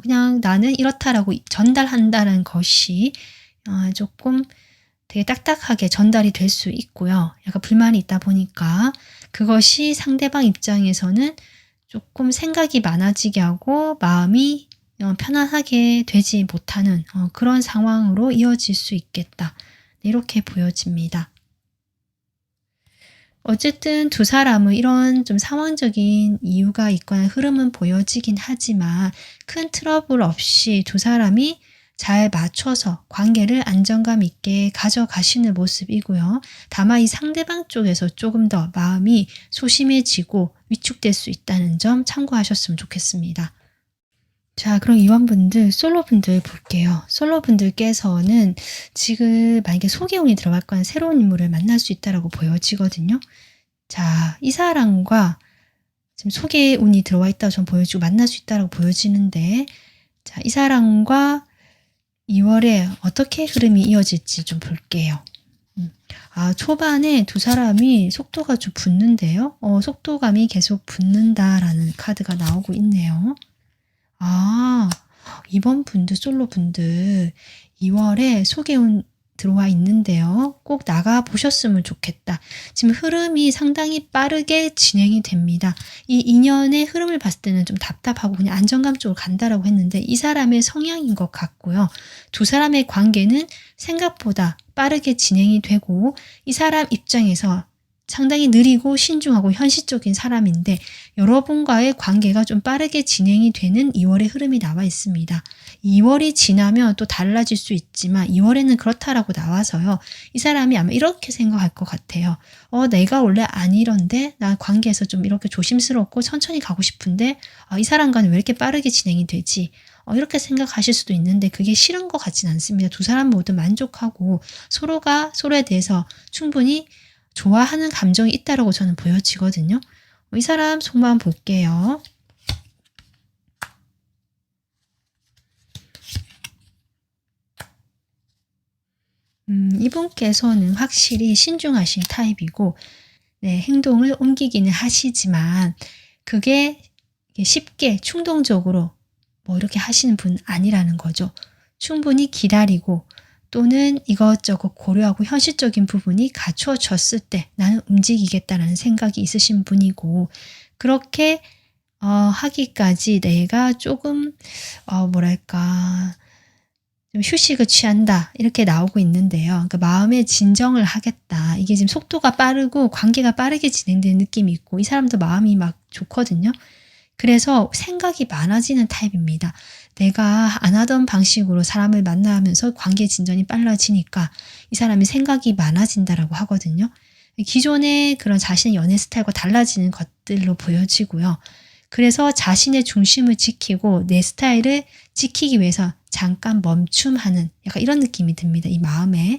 S1: 그냥 나는 이렇다라고 전달한다는 것이 조금 되게 딱딱하게 전달이 될 수 있고요. 약간 불만이 있다 보니까 그것이 상대방 입장에서는 조금 생각이 많아지게 하고 마음이 편안하게 되지 못하는 그런 상황으로 이어질 수 있겠다. 이렇게 보여집니다. 어쨌든 두 사람은 이런 좀 상황적인 이유가 있거나 흐름은 보여지긴 하지만 큰 트러블 없이 두 사람이 잘 맞춰서 관계를 안정감 있게 가져가시는 모습이고요. 다만 이 상대방 쪽에서 조금 더 마음이 소심해지고 위축될 수 있다는 점 참고하셨으면 좋겠습니다. 자, 그럼 이원분들, 솔로분들 볼게요. 솔로분들께서는 지금 만약에 소개운이 들어갈 거는 새로운 인물을 만날 수 있다고 보여지거든요. 자, 이 사람과 지금 소개운이 들어와 있다고 전 보여지고 만날 수 있다고 보여지는데 자, 이 사람과 2월에 어떻게 흐름이 이어질지 좀 볼게요. 초반에 두 사람이 속도가 좀 붙는데요. 속도감이 계속 붙는다라는 카드가 나오고 있네요. 이번 분들, 솔로 분들 2월에 소개운 들어와 있는데요. 꼭 나가 보셨으면 좋겠다. 지금 흐름이 상당히 빠르게 진행이 됩니다. 이 인연의 흐름을 봤을 때는 좀 답답하고 그냥 안정감 쪽으로 간다라고 했는데 이 사람의 성향인 것 같고요. 두 사람의 관계는 생각보다 빠르게 진행이 되고 이 사람 입장에서 상당히 느리고 신중하고 현실적인 사람인데 여러분과의 관계가 좀 빠르게 진행이 되는 2월의 흐름이 나와 있습니다. 2월이 지나면 또 달라질 수 있지만 2월에는 그렇다라고 나와서요. 이 사람이 아마 이렇게 생각할 것 같아요. 내가 원래 안 이런데 나 관계에서 좀 이렇게 조심스럽고 천천히 가고 싶은데 이 사람과는 왜 이렇게 빠르게 진행이 되지? 이렇게 생각하실 수도 있는데 그게 싫은 것 같진 않습니다. 두 사람 모두 만족하고 서로가 서로에 대해서 충분히 좋아하는 감정이 있다라고 저는 보여지거든요. 이 사람 속마음 볼게요. 이분께서는 확실히 신중하신 타입이고 행동을 옮기기는 하시지만 그게 쉽게 충동적으로 이렇게 하시는 분 아니라는 거죠. 충분히 기다리고 또는 이것저것 고려하고 현실적인 부분이 갖추어졌을 때 나는 움직이겠다라는 생각이 있으신 분이고, 그렇게 하기까지 내가 조금 뭐랄까 좀 휴식을 취한다 이렇게 나오고 있는데요. 그러니까 마음의 진정을 하겠다. 이게 지금 속도가 빠르고 관계가 빠르게 진행되는 느낌이 있고, 이 사람도 마음이 막 좋거든요. 그래서 생각이 많아지는 타입입니다. 내가 안 하던 방식으로 사람을 만나면서 관계 진전이 빨라지니까 이 사람이 생각이 많아진다라고 하거든요. 기존의 그런 자신의 연애 스타일과 달라지는 것들로 보여지고요. 그래서 자신의 중심을 지키고 내 스타일을 지키기 위해서 잠깐 멈춤하는 약간 이런 느낌이 듭니다. 이 마음에.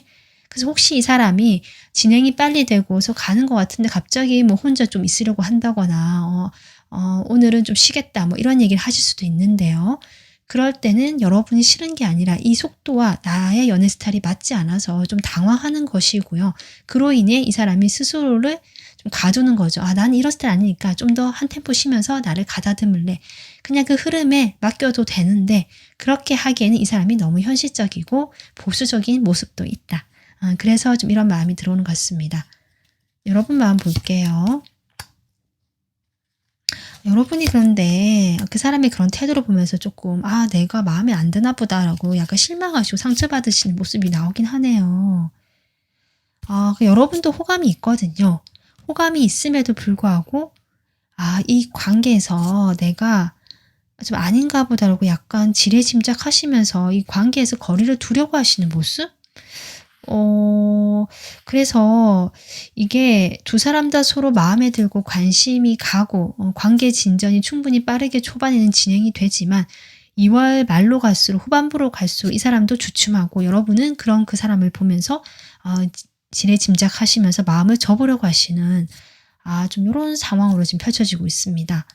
S1: 그래서 혹시 이 사람이 진행이 빨리 되고서 가는 것 같은데 갑자기 뭐 혼자 좀 있으려고 한다거나 오늘은 좀 쉬겠다 뭐 이런 얘기를 하실 수도 있는데요. 그럴 때는 여러분이 싫은 게 아니라 이 속도와 나의 연애 스타일이 맞지 않아서 좀 당황하는 것이고요. 그로 인해 이 사람이 스스로를 좀 가두는 거죠. 난 이런 스타일 아니니까 좀 더 한 템포 쉬면서 나를 가다듬을래. 그냥 그 흐름에 맡겨도 되는데 그렇게 하기에는 이 사람이 너무 현실적이고 보수적인 모습도 있다. 그래서 좀 이런 마음이 들어오는 것 같습니다. 여러분 마음 볼게요. 여러분이 그런데 그 사람의 그런 태도를 보면서 조금 내가 마음에 안 드나 보다라고 약간 실망하시고 상처받으시는 모습이 나오긴 하네요. 여러분도 호감이 있거든요. 호감이 있음에도 불구하고 이 관계에서 내가 좀 아닌가 보다라고 약간 지레짐작하시면서 이 관계에서 거리를 두려고 하시는 모습? 그래서 이게 두 사람 다 서로 마음에 들고 관심이 가고 관계 진전이 충분히 빠르게 초반에는 진행이 되지만 2월 말로 갈수록 후반부로 갈수록 이 사람도 주춤하고 여러분은 그런 그 사람을 보면서 지레짐작하시면서 마음을 접으려고 하시는 좀 이런 상황으로 지금 펼쳐지고 있습니다.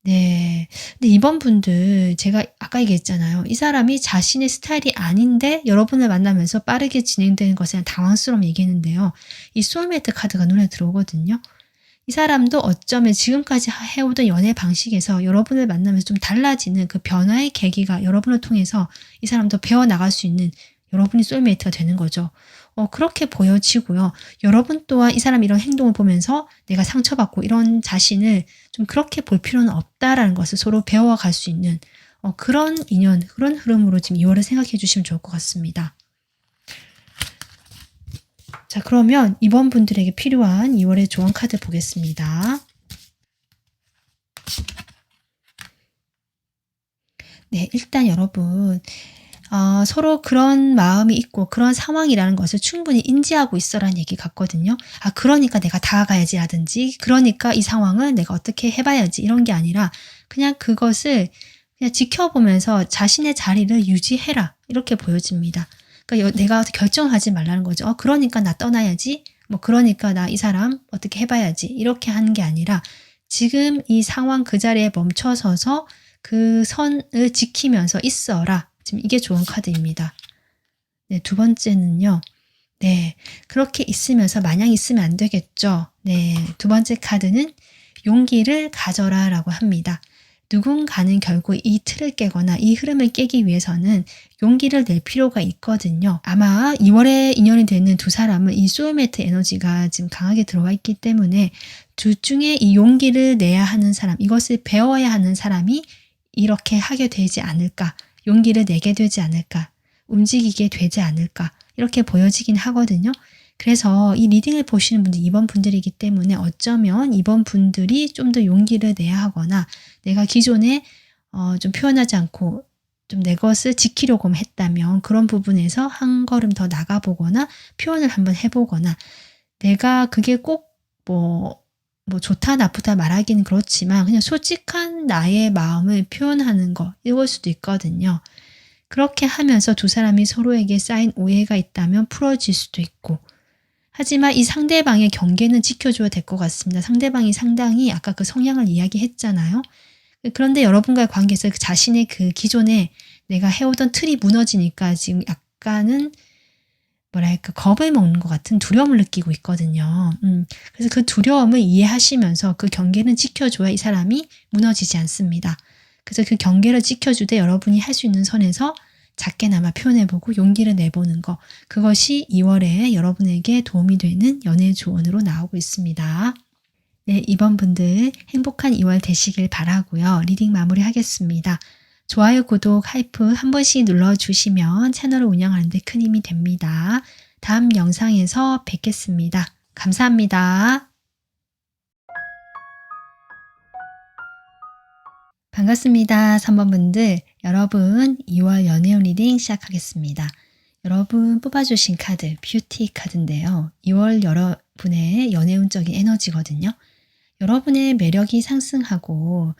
S1: 네. 근데 이번 분들 제가 아까 얘기했잖아요. 이 사람이 자신의 스타일이 아닌데 여러분을 만나면서 빠르게 진행되는 것에 대한 당황스러움 얘기했는데요. 이 소울메이트 카드가 눈에 들어오거든요. 이 사람도 어쩌면 지금까지 해오던 연애 방식에서 여러분을 만나면서 좀 달라지는 그 변화의 계기가 여러분을 통해서 이 사람도 배워나갈 수 있는 여러분이 소울메이트가 되는 거죠. 그렇게 보여지고요. 여러분 또한 이 사람 이런 행동을 보면서 내가 상처받고 이런 자신을 좀 그렇게 볼 필요는 없다라는 것을 서로 배워갈 수 있는 그런 인연, 그런 흐름으로 지금 2월을 생각해 주시면 좋을 것 같습니다. 자, 그러면 이번 분들에게 필요한 2월의 조언 카드 보겠습니다. 네, 일단 여러분 서로 그런 마음이 있고 그런 상황이라는 것을 충분히 인지하고 있어라는 얘기 같거든요. 그러니까 내가 다가가야지라든지 그러니까 이 상황을 내가 어떻게 해봐야지 이런 게 아니라 그냥 그것을 그냥 지켜보면서 자신의 자리를 유지해라 이렇게 보여집니다. 그러니까 내가 결정하지 말라는 거죠. 그러니까 나 떠나야지 뭐 그러니까 나 이 사람 어떻게 해봐야지 이렇게 하는 게 아니라 지금 이 상황 그 자리에 멈춰서서 그 선을 지키면서 있어라. 지금 이게 좋은 카드입니다. 네, 두 번째는요. 네, 그렇게 있으면서 마냥 있으면 안 되겠죠. 네, 두 번째 카드는 용기를 가져라 라고 합니다. 누군가는 결국 이 틀을 깨거나 이 흐름을 깨기 위해서는 용기를 낼 필요가 있거든요. 아마 2월에 인연이 되는 두 사람은 이 소울메이트 에너지가 지금 강하게 들어와 있기 때문에 둘 중에 이 용기를 내야 하는 사람, 이것을 배워야 하는 사람이 이렇게 하게 되지 않을까, 용기를 내게 되지 않을까, 움직이게 되지 않을까 이렇게 보여지긴 하거든요. 그래서 이 리딩을 보시는 분들 2번 분들이기 때문에 어쩌면 2번 분들이 좀 더 용기를 내야 하거나 내가 기존에 좀 표현하지 않고 좀 내 것을 지키려고 했다면 그런 부분에서 한 걸음 더 나가보거나 표현을 한번 해보거나 내가 그게 꼭 뭐 좋다 나쁘다 말하기는 그렇지만 그냥 솔직한 나의 마음을 표현하는 거 이걸 수도 있거든요. 그렇게 하면서 두 사람이 서로에게 쌓인 오해가 있다면 풀어질 수도 있고 하지만 이 상대방의 경계는 지켜줘야 될 것 같습니다. 상대방이 상당히 아까 그 성향을 이야기했잖아요. 그런데 여러분과의 관계에서 그 자신의 그 기존에 내가 해오던 틀이 무너지니까 지금 약간은 뭐랄까 겁을 먹는 것 같은 두려움을 느끼고 있거든요. 그래서 그 두려움을 이해하시면서 그 경계는 지켜줘야 이 사람이 무너지지 않습니다. 그래서 그 경계를 지켜주되 여러분이 할 수 있는 선에서 작게나마 표현해보고 용기를 내보는 거, 그것이 2월에 여러분에게 도움이 되는 연애 조언으로 나오고 있습니다. 네, 이번 분들 행복한 2월 되시길 바라고요. 리딩 마무리하겠습니다. 좋아요, 구독, 하이프 한 번씩 눌러주시면 채널을 운영하는 데 큰 힘이 됩니다. 다음 영상에서 뵙겠습니다. 감사합니다. 반갑습니다. 3번 분들, 여러분 2월 연애운 리딩 시작하겠습니다. 여러분 뽑아주신 카드, 뷰티 카드인데요. 2월 여러분의 연애운적인 에너지거든요. 여러분의 매력이 상승하고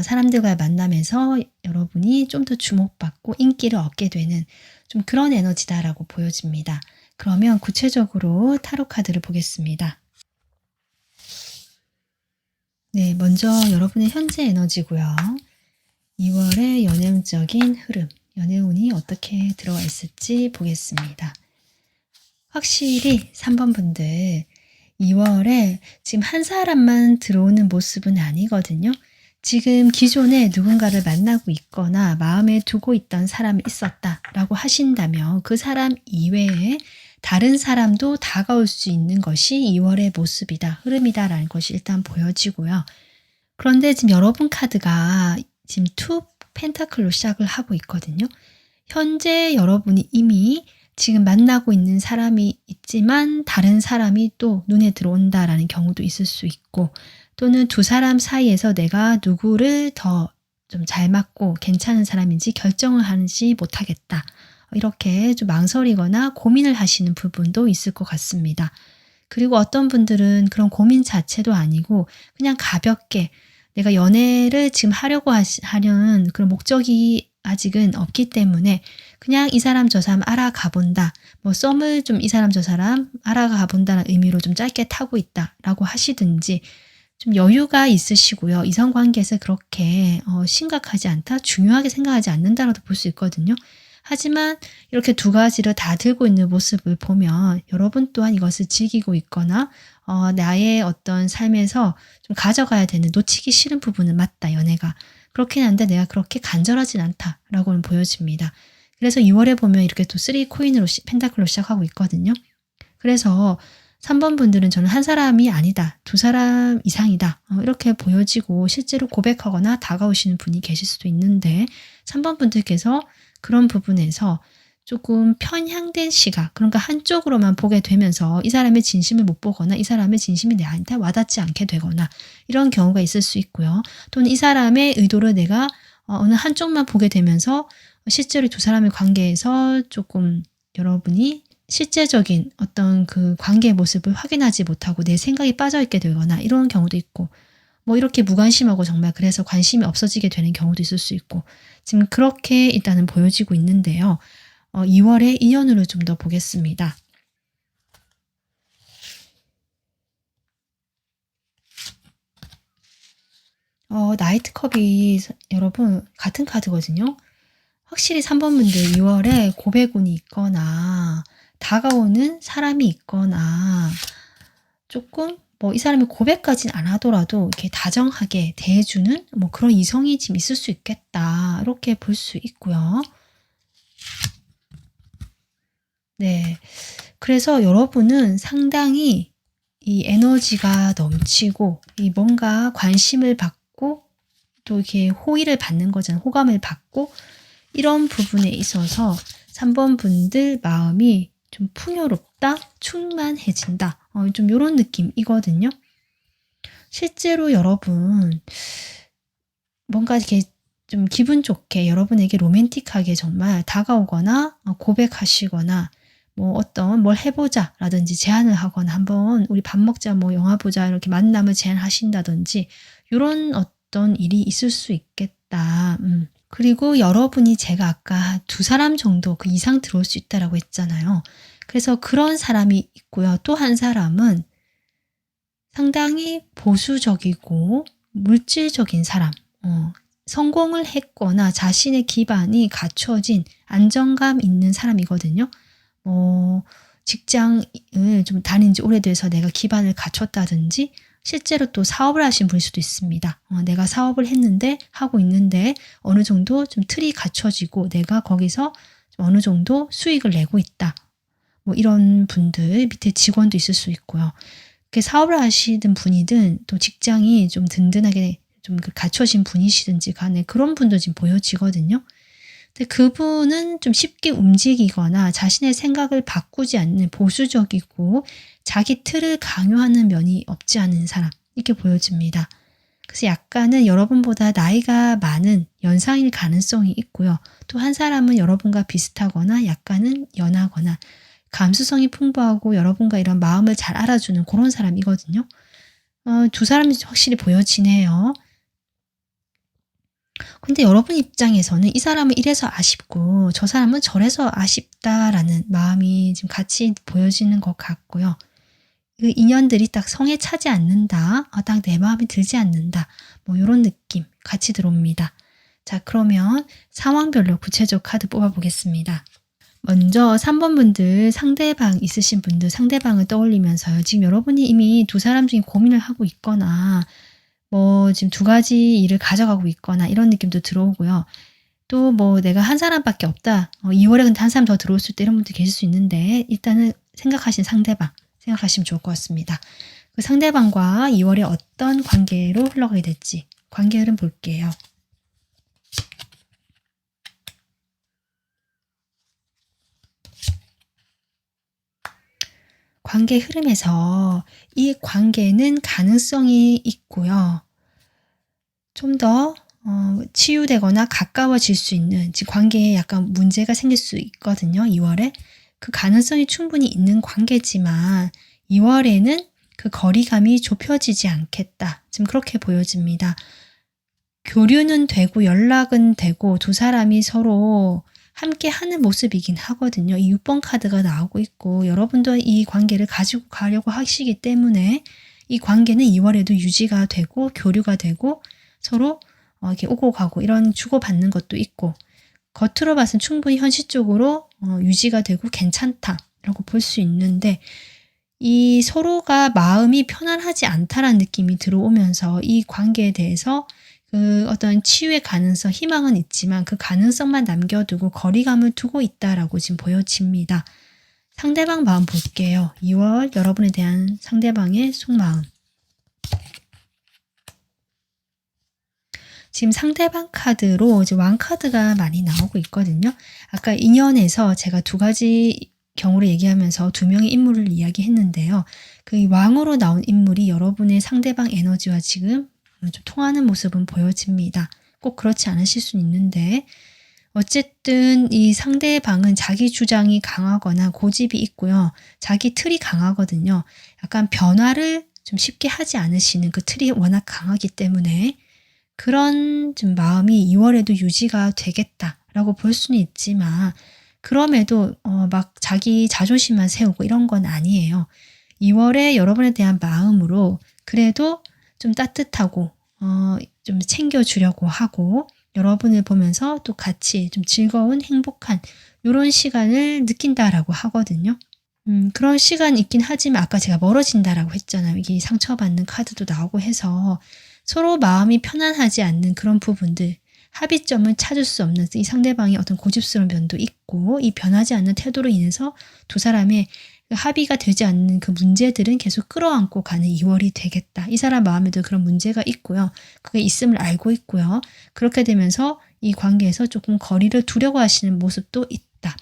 S1: 사람들과의 만남에서 여러분이 좀 더 주목받고 인기를 얻게 되는 좀 그런 에너지다라고 보여집니다. 그러면 구체적으로 타로 카드를 보겠습니다. 네, 먼저 여러분의 현재 에너지고요. 2월의 연애운적인 흐름, 연애운이 어떻게 들어와 있을지 보겠습니다. 확실히 3번 분들 2월에 지금 한 사람만 들어오는 모습은 아니거든요. 지금 기존에 누군가를 만나고 있거나 마음에 두고 있던 사람이 있었다라고 하신다면 그 사람 이외에 다른 사람도 다가올 수 있는 것이 2월의 모습이다, 흐름이다라는 것이 일단 보여지고요. 그런데 지금 여러분 카드가 지금 투 펜타클로 시작을 하고 있거든요. 현재 여러분이 이미 지금 만나고 있는 사람이 있지만 다른 사람이 또 눈에 들어온다라는 경우도 있을 수 있고, 또는 두 사람 사이에서 내가 누구를 더 좀 잘 맞고 괜찮은 사람인지 결정을 하지 못하겠다, 이렇게 좀 망설이거나 고민을 하시는 부분도 있을 것 같습니다. 그리고 어떤 분들은 그런 고민 자체도 아니고 그냥 가볍게 내가 연애를 지금 하려고 하려는 그런 목적이 아직은 없기 때문에 그냥 이 사람 저 사람 알아가 본다, 뭐 썸을 좀 이 사람 저 사람 알아가 본다는 의미로 좀 짧게 타고 있다라고 하시든지 좀 여유가 있으시고요. 이성관계에서 그렇게 심각하지 않다, 중요하게 생각하지 않는다라도 볼 수 있거든요. 하지만 이렇게 두 가지를 다 들고 있는 모습을 보면 여러분 또한 이것을 즐기고 있거나 나의 어떤 삶에서 좀 가져가야 되는, 놓치기 싫은 부분은 맞다, 연애가. 그렇긴 한데 내가 그렇게 간절하진 않다라고는 보여집니다. 그래서 2월에 보면 이렇게 또 3코인으로 펜타클로 시작하고 있거든요. 그래서 3번 분들은 저는 한 사람이 아니다, 두 사람 이상이다, 이렇게 보여지고 실제로 고백하거나 다가오시는 분이 계실 수도 있는데 3번 분들께서 그런 부분에서 조금 편향된 시각, 그러니까 한쪽으로만 보게 되면서 이 사람의 진심을 못 보거나 이 사람의 진심이 내한테 와닿지 않게 되거나 이런 경우가 있을 수 있고요. 또는 이 사람의 의도를 내가 어느 한쪽만 보게 되면서 실제로 두 사람의 관계에서 조금 여러분이 실제적인 어떤 그 관계의 모습을 확인하지 못하고 내 생각이 빠져있게 되거나 이런 경우도 있고, 뭐 이렇게 무관심하고 정말 그래서 관심이 없어지게 되는 경우도 있을 수 있고, 지금 그렇게 일단은 보여지고 있는데요. 2월의 인연으로 좀 더 보겠습니다. 나이트컵이 여러분 같은 카드거든요. 확실히 3번 분들 2월에 고백운이 있거나 다가오는 사람이 있거나 조금 뭐 이 사람이 고백까지는 안 하더라도 이렇게 다정하게 대해주는 뭐 그런 이성이 지금 있을 수 있겠다, 이렇게 볼 수 있고요. 네, 그래서 여러분은 상당히 이 에너지가 넘치고 이 뭔가 관심을 받고 또 이렇게 호의를 받는 거잖아요. 호감을 받고 이런 부분에 있어서 3번 분들 마음이 좀 풍요롭다, 충만해진다, 좀 이런 느낌이거든요. 실제로 여러분 뭔가 이렇게 좀 기분 좋게 여러분에게 로맨틱하게 정말 다가오거나 고백하시거나 뭐 어떤 뭘 해보자 라든지 제안을 하거나 한번 우리 밥 먹자, 뭐 영화 보자, 이렇게 만남을 제안하신다든지 이런 어떤 일이 있을 수 있겠다. 그리고 여러분이 제가 아까 두 사람 정도 그 이상 들어올 수 있다라고 했잖아요. 그래서 그런 사람이 있고요. 또 한 사람은 상당히 보수적이고 물질적인 사람, 성공을 했거나 자신의 기반이 갖춰진 안정감 있는 사람이거든요. 직장을 좀 다닌 지 오래돼서 내가 기반을 갖췄다든지 실제로 또 사업을 하신 분일 수도 있습니다. 내가 사업을 했는데 하고 있는데 어느 정도 좀 틀이 갖춰지고 내가 거기서 어느 정도 수익을 내고 있다. 뭐 이런 분들, 밑에 직원도 있을 수 있고요. 사업을 하시던 분이든 또 직장이 좀 든든하게 좀 갖춰진 분이시든지 간에 그런 분도 지금 보여지거든요. 근데 그분은 좀 쉽게 움직이거나 자신의 생각을 바꾸지 않는 보수적이고 자기 틀을 강요하는 면이 없지 않은 사람, 이렇게 보여집니다. 그래서 약간은 여러분보다 나이가 많은 연상일 가능성이 있고요. 또 한 사람은 여러분과 비슷하거나 약간은 연하거나 감수성이 풍부하고 여러분과 이런 마음을 잘 알아주는 그런 사람이거든요. 두 사람이 확실히 보여지네요. 근데 여러분 입장에서는 이 사람은 이래서 아쉽고 저 사람은 저래서 아쉽다라는 마음이 지금 같이 보여지는 것 같고요. 그 인연들이 딱 성에 차지 않는다. 딱 내 마음에 들지 않는다. 뭐 이런 느낌 같이 들어옵니다. 자, 그러면 상황별로 구체적 카드 뽑아보겠습니다. 먼저 3번 분들, 상대방 있으신 분들, 상대방을 떠올리면서요. 지금 여러분이 이미 두 사람 중에 고민을 하고 있거나 뭐 지금 두 가지 일을 가져가고 있거나 이런 느낌도 들어오고요. 또 뭐 내가 한 사람밖에 없다. 2월에 근데 한 사람 더 들어올 때 이런 분들 계실 수 있는데 일단은 생각하신 상대방 생각하시면 좋을 것 같습니다. 그 상대방과 2월에 어떤 관계로 흘러가게 될지 관계 흐름 볼게요. 관계 흐름에서 이 관계는 가능성이 있고요. 좀 더 치유되거나 가까워질 수 있는 관계에 약간 문제가 생길 수 있거든요. 2월에. 그 가능성이 충분히 있는 관계지만 2월에는 그 거리감이 좁혀지지 않겠다. 지금 그렇게 보여집니다. 교류는 되고 연락은 되고 두 사람이 서로 함께 하는 모습이긴 하거든요. 이 6번 카드가 나오고 있고 여러분도 이 관계를 가지고 가려고 하시기 때문에 이 관계는 2월에도 유지가 되고 교류가 되고 서로 이렇게 오고 가고 이런 주고받는 것도 있고 겉으로 봐서는 충분히 현실적으로 유지가 되고 괜찮다라고 볼 수 있는데 이 서로가 마음이 편안하지 않다라는 느낌이 들어오면서 이 관계에 대해서 그 어떤 치유의 가능성, 희망은 있지만 그 가능성만 남겨두고 거리감을 두고 있다라고 지금 보여집니다. 상대방 마음 볼게요. 2월 여러분에 대한 상대방의 속마음. 지금 상대방 카드로 이제 왕 카드가 많이 나오고 있거든요. 아까 인연에서 제가 두 가지 경우를 얘기하면서 두 명의 인물을 이야기했는데요. 그 왕으로 나온 인물이 여러분의 상대방 에너지와 지금 좀 통하는 모습은 보여집니다. 꼭 그렇지 않으실 수는 있는데 어쨌든 이 상대방은 자기 주장이 강하거나 고집이 있고요. 자기 틀이 강하거든요. 약간 변화를 좀 쉽게 하지 않으시는 그 틀이 워낙 강하기 때문에 그런 좀 마음이 2월에도 유지가 되겠다라고 볼 수는 있지만 그럼에도 막 자기 자존심만 세우고 이런 건 아니에요. 2월에 여러분에 대한 마음으로 그래도 좀 따뜻하고 좀 챙겨주려고 하고 여러분을 보면서 또 같이 좀 즐거운 행복한 이런 시간을 느낀다라고 하거든요. 그런 시간이 있긴 하지만 아까 제가 멀어진다라고 했잖아요. 이게 상처받는 카드도 나오고 해서 서로 마음이 편안하지 않는 그런 부분들, 합의점을 찾을 수 없는 이 상대방의 어떤 고집스러운 면도 있고 이 변하지 않는 태도로 인해서 두 사람의 합의가 되지 않는 그 문제들은 계속 끌어안고 가는 2월이 되겠다. 이 사람 마음에도 그런 문제가 있고요. 그게 있음을 알고 있고요. 그렇게 되면서 이 관계에서 조금 거리를 두려고 하시는 모습도 있다.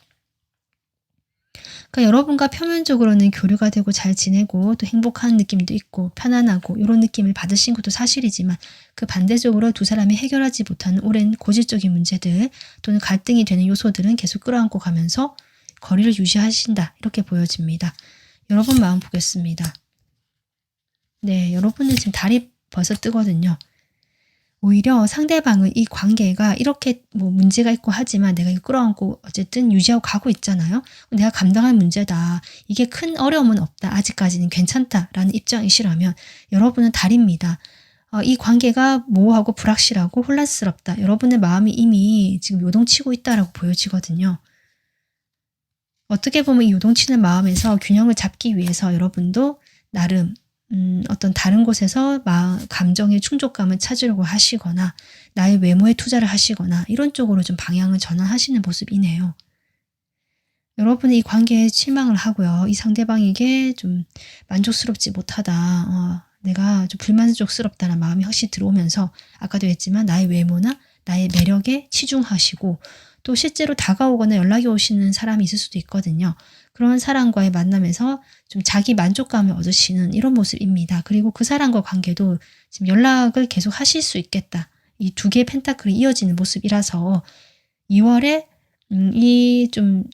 S1: 그러니까 여러분과 표면적으로는 교류가 되고 잘 지내고 또 행복한 느낌도 있고 편안하고 이런 느낌을 받으신 것도 사실이지만 그 반대적으로 두 사람이 해결하지 못하는 오랜 고질적인 문제들 또는 갈등이 되는 요소들은 계속 끌어안고 가면서 거리를 유지하신다. 이렇게 보여집니다. 여러분 마음 보겠습니다. 네, 여러분은 지금 달이 벌써 뜨거든요. 오히려 상대방은 이 관계가 이렇게 뭐 문제가 있고 하지만 내가 이거 끌어안고 어쨌든 유지하고 가고 있잖아요. 내가 감당할 문제다. 이게 큰 어려움은 없다. 아직까지는 괜찮다라는 입장이시라면 여러분은 달입니다. 이 관계가 모호하고 불확실하고 혼란스럽다. 여러분의 마음이 이미 지금 요동치고 있다라고 보여지거든요. 어떻게 보면 이 요동치는 마음에서 균형을 잡기 위해서 여러분도 나름 어떤 다른 곳에서 감정의 충족감을 찾으려고 하시거나 나의 외모에 투자를 하시거나 이런 쪽으로 좀 방향을 전환하시는 모습이네요. 여러분은 이 관계에 실망을 하고요. 이 상대방에게 좀 만족스럽지 못하다. 내가 좀 불만족스럽다는 마음이 확실히 들어오면서 아까도 했지만 나의 외모나 나의 매력에 치중하시고 또 실제로 다가오거나 연락이 오시는 사람이 있을 수도 있거든요. 그런 사람과의 만남에서 좀 자기 만족감을 얻으시는 이런 모습입니다. 그리고 그 사람과 관계도 지금 연락을 계속 하실 수 있겠다. 이 두 개의 펜타클이 이어지는 모습이라서 2월에 이 좀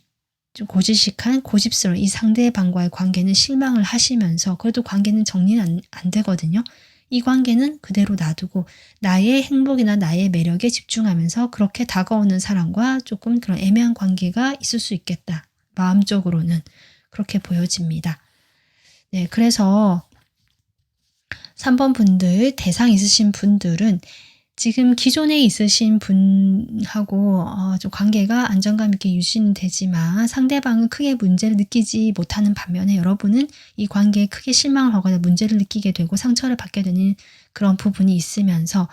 S1: 고지식한 고집스러운 이 상대방과의 관계는 실망을 하시면서 그래도 관계는 정리는 안 되거든요. 이 관계는 그대로 놔두고 나의 행복이나 나의 매력에 집중하면서 그렇게 다가오는 사람과 조금 그런 애매한 관계가 있을 수 있겠다. 마음적으로는 그렇게 보여집니다. 네, 그래서 3번 분들, 대상 있으신 분들은 지금 기존에 있으신 분하고 좀 관계가 안정감 있게 유지는 되지만 상대방은 크게 문제를 느끼지 못하는 반면에 여러분은 이 관계에 크게 실망을 하거나 문제를 느끼게 되고 상처를 받게 되는 그런 부분이 있으면서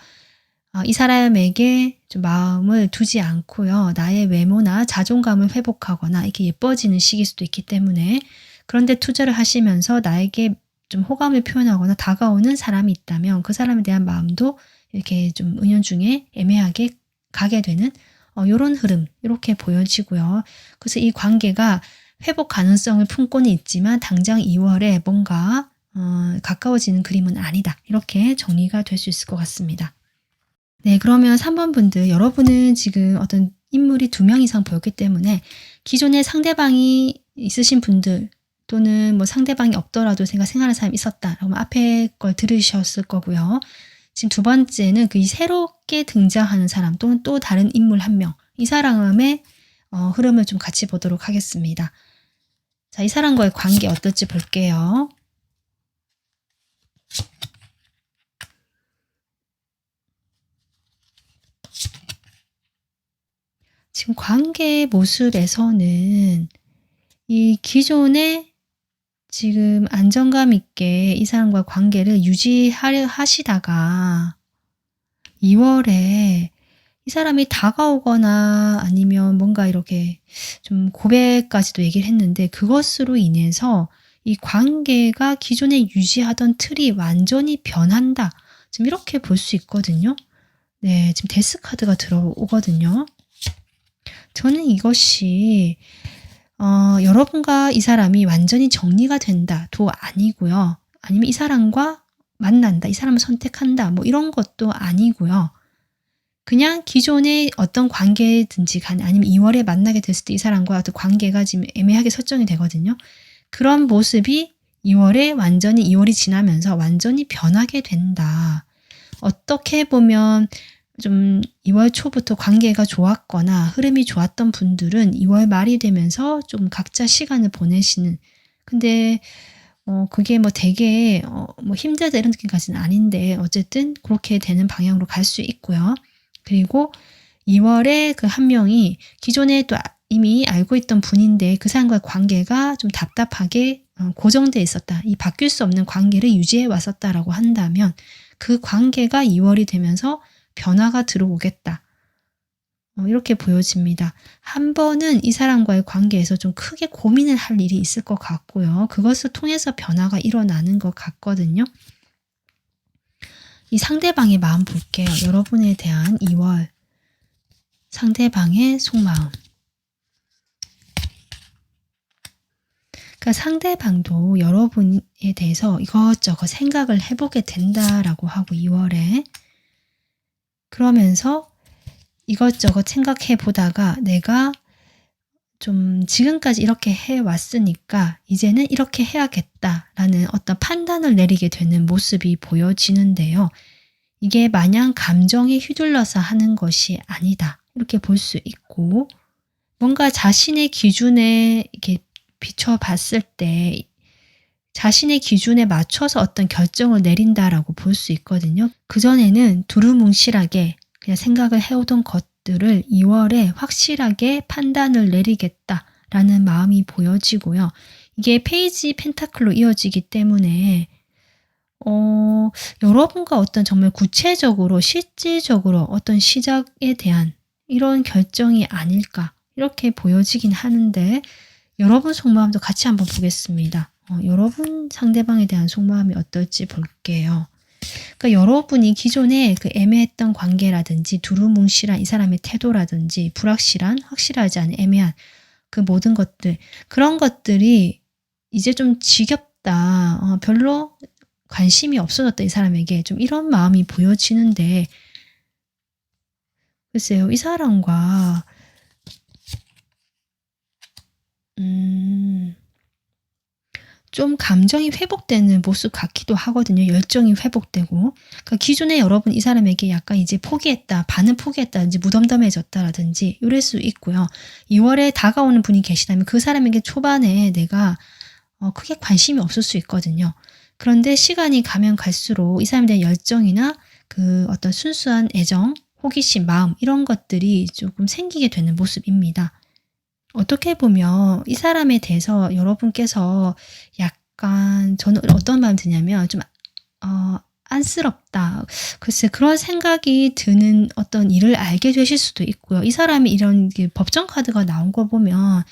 S1: 이 사람에게 좀 마음을 두지 않고요. 나의 외모나 자존감을 회복하거나 이렇게 예뻐지는 시기일 수도 있기 때문에 그런데 투자를 하시면서 나에게 좀 호감을 표현하거나 다가오는 사람이 있다면 그 사람에 대한 마음도 이렇게 좀 은연중에 애매하게 가게 되는 이런 흐름 이렇게 보여지고요. 그래서 이 관계가 회복 가능성을 품고는 있지만 당장 2월에 뭔가 가까워지는 그림은 아니다. 이렇게 정리가 될 수 있을 것 같습니다. 네, 그러면 3번 분들 여러분은 지금 어떤 인물이 2명 이상 보였기 때문에 기존에 상대방이 있으신 분들 또는 뭐 상대방이 없더라도 생각하는 사람이 있었다. 그러면 앞에 걸 들으셨을 거고요. 지금 두 번째는 그 새롭게 등장하는 사람 또는 또 다른 인물 1명 이 사람의 흐름을 좀 같이 보도록 하겠습니다. 자, 이 사람과의 관계 어떨지 볼게요. 지금 관계 모습에서는 이 기존에 지금 안정감 있게 이 사람과 관계를 유지하려 하시다가 2월에 이 사람이 다가오거나 아니면 뭔가 이렇게 좀 고백까지도 얘기를 했는데 그것으로 인해서 이 관계가 기존에 유지하던 틀이 완전히 변한다. 지금 이렇게 볼 수 있거든요. 네, 지금 데스 카드가 들어오거든요. 저는 이것이 여러분과 이 사람이 완전히 정리가 된다도 아니고요. 아니면 이 사람과 만난다, 이 사람을 선택한다 뭐 이런 것도 아니고요. 그냥 기존의 어떤 관계든지 간에 아니면 2월에 만나게 됐을 때 이 사람과 어떤 관계가 지금 애매하게 설정이 되거든요. 그런 모습이 2월에 완전히 2월이 지나면서 완전히 변하게 된다. 어떻게 보면 좀 2월 초부터 관계가 좋았거나 흐름이 좋았던 분들은 2월 말이 되면서 좀 각자 시간을 보내시는 근데 그게 뭐 되게 뭐 힘들다 이런 느낌까지는 아닌데 어쨌든 그렇게 되는 방향으로 갈 수 있고요. 그리고 2월에 그 한 명이 기존에 또 이미 알고 있던 분인데 그 사람과의 관계가 좀 답답하게 고정돼 있었다. 이 바뀔 수 없는 관계를 유지해 왔었다라고 한다면 그 관계가 2월이 되면서 변화가 들어오겠다. 이렇게 보여집니다. 한 번은 이 사람과의 관계에서 좀 크게 고민을 할 일이 있을 것 같고요. 그것을 통해서 변화가 일어나는 것 같거든요. 이 상대방의 마음 볼게요. 여러분에 대한 2월 상대방의 속마음. 그러니까 상대방도 여러분에 대해서 이것저것 생각을 해보게 된다라고 하고 2월에 그러면서 이것저것 생각해 보다가 내가 좀 지금까지 이렇게 해왔으니까 이제는 이렇게 해야겠다라는 어떤 판단을 내리게 되는 모습이 보여지는데요. 이게 마냥 감정에 휘둘러서 하는 것이 아니다. 이렇게 볼 수 있고 뭔가 자신의 기준에 이렇게 비춰봤을 때 자신의 기준에 맞춰서 어떤 결정을 내린다라고 볼 수 있거든요. 그전에는 두루뭉실하게 그냥 생각을 해오던 것들을 2월에 확실하게 판단을 내리겠다라는 마음이 보여지고요. 이게 페이지 펜타클로 이어지기 때문에 여러분과 어떤 정말 구체적으로 실질적으로 어떤 시작에 대한 이런 결정이 아닐까 이렇게 보여지긴 하는데 여러분 속마음도 같이 한번 보겠습니다. 여러분 상대방에 대한 속마음이 어떨지 볼게요. 그러니까 여러분이 기존에 그 애매했던 관계라든지 두루뭉실한 이 사람의 태도라든지 불확실한, 확실하지 않은 애매한 그 모든 것들, 그런 것들이 이제 좀 지겹다, 별로 관심이 없어졌다 이 사람에게, 좀 이런 마음이 보여지는데, 글쎄요, 이 사람과 좀 감정이 회복되는 모습 같기도 하거든요. 열정이 회복되고. 그러니까 기존에 여러분 이 사람에게 약간 이제 포기했다, 반은 포기했다든지 무덤덤해졌다라든지 이럴 수 있고요. 2월에 다가오는 분이 계시다면 그 사람에게 초반에 내가 크게 관심이 없을 수 있거든요. 그런데 시간이 가면 갈수록 이 사람에 대한 열정이나 그 어떤 순수한 애정, 호기심, 마음 이런 것들이 조금 생기게 되는 모습입니다. 어떻게 보면 이 사람에 대해서 여러분께서 약간, 저는 어떤 마음이 드냐면 좀 안쓰럽다. 글쎄 그런 생각이 드는 어떤 일을 알게 되실 수도 있고요. 이 사람이 이런 법정 카드가 나온 거 보면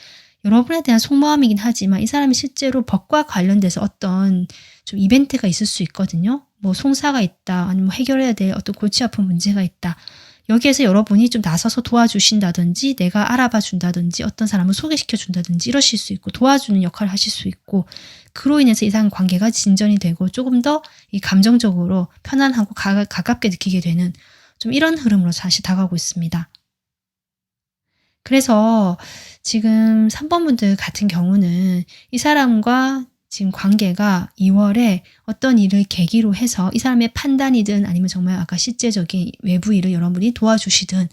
S1: 여러분에 대한 속마음이긴 하지만 이 사람이 실제로 법과 관련돼서 어떤 좀 이벤트가 있을 수 있거든요. 뭐 송사가 있다, 아니면 해결해야 될 어떤 골치 아픈 문제가 있다. 여기에서 여러분이 좀 나서서 도와주신다든지 내가 알아봐 준다든지 어떤 사람을 소개시켜 준다든지 이러실 수 있고, 도와주는 역할을 하실 수 있고, 그로 인해서 이 사람 관계가 진전이 되고 조금 더 이 감정적으로 편안하고 가깝게 느끼게 되는 좀 이런 흐름으로 다시 다가오고 있습니다. 그래서 지금 3번 분들 같은 경우는 이 사람과 지금 관계가 2월에 어떤 일을 계기로 해서 이 사람의 판단이든 아니면 정말 아까 실제적인 외부 일을 여러분이 도와주시든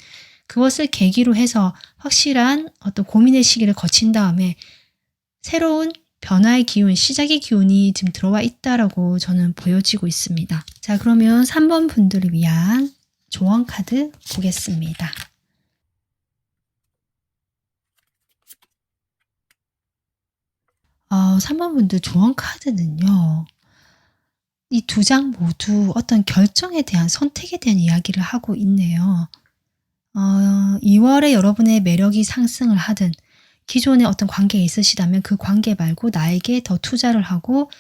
S1: 그것을 계기로 해서 확실한 어떤 고민의 시기를 거친 다음에 새로운 변화의 기운, 시작의 기운이 지금 들어와 있다라고 저는 보여지고 있습니다. 자, 그러면 3번 분들을 위한 조언 카드 보겠습니다. 3번 분들 조언 카드는요. 이 두 장 모두 어떤 결정에 대한, 선택에 대한 이야기를 하고 있네요. 2월에 여러분의 매력이 상승을 하든 기존에 어떤 관계에 있으시다면 그 관계 말고 나에게 더 투자를 하고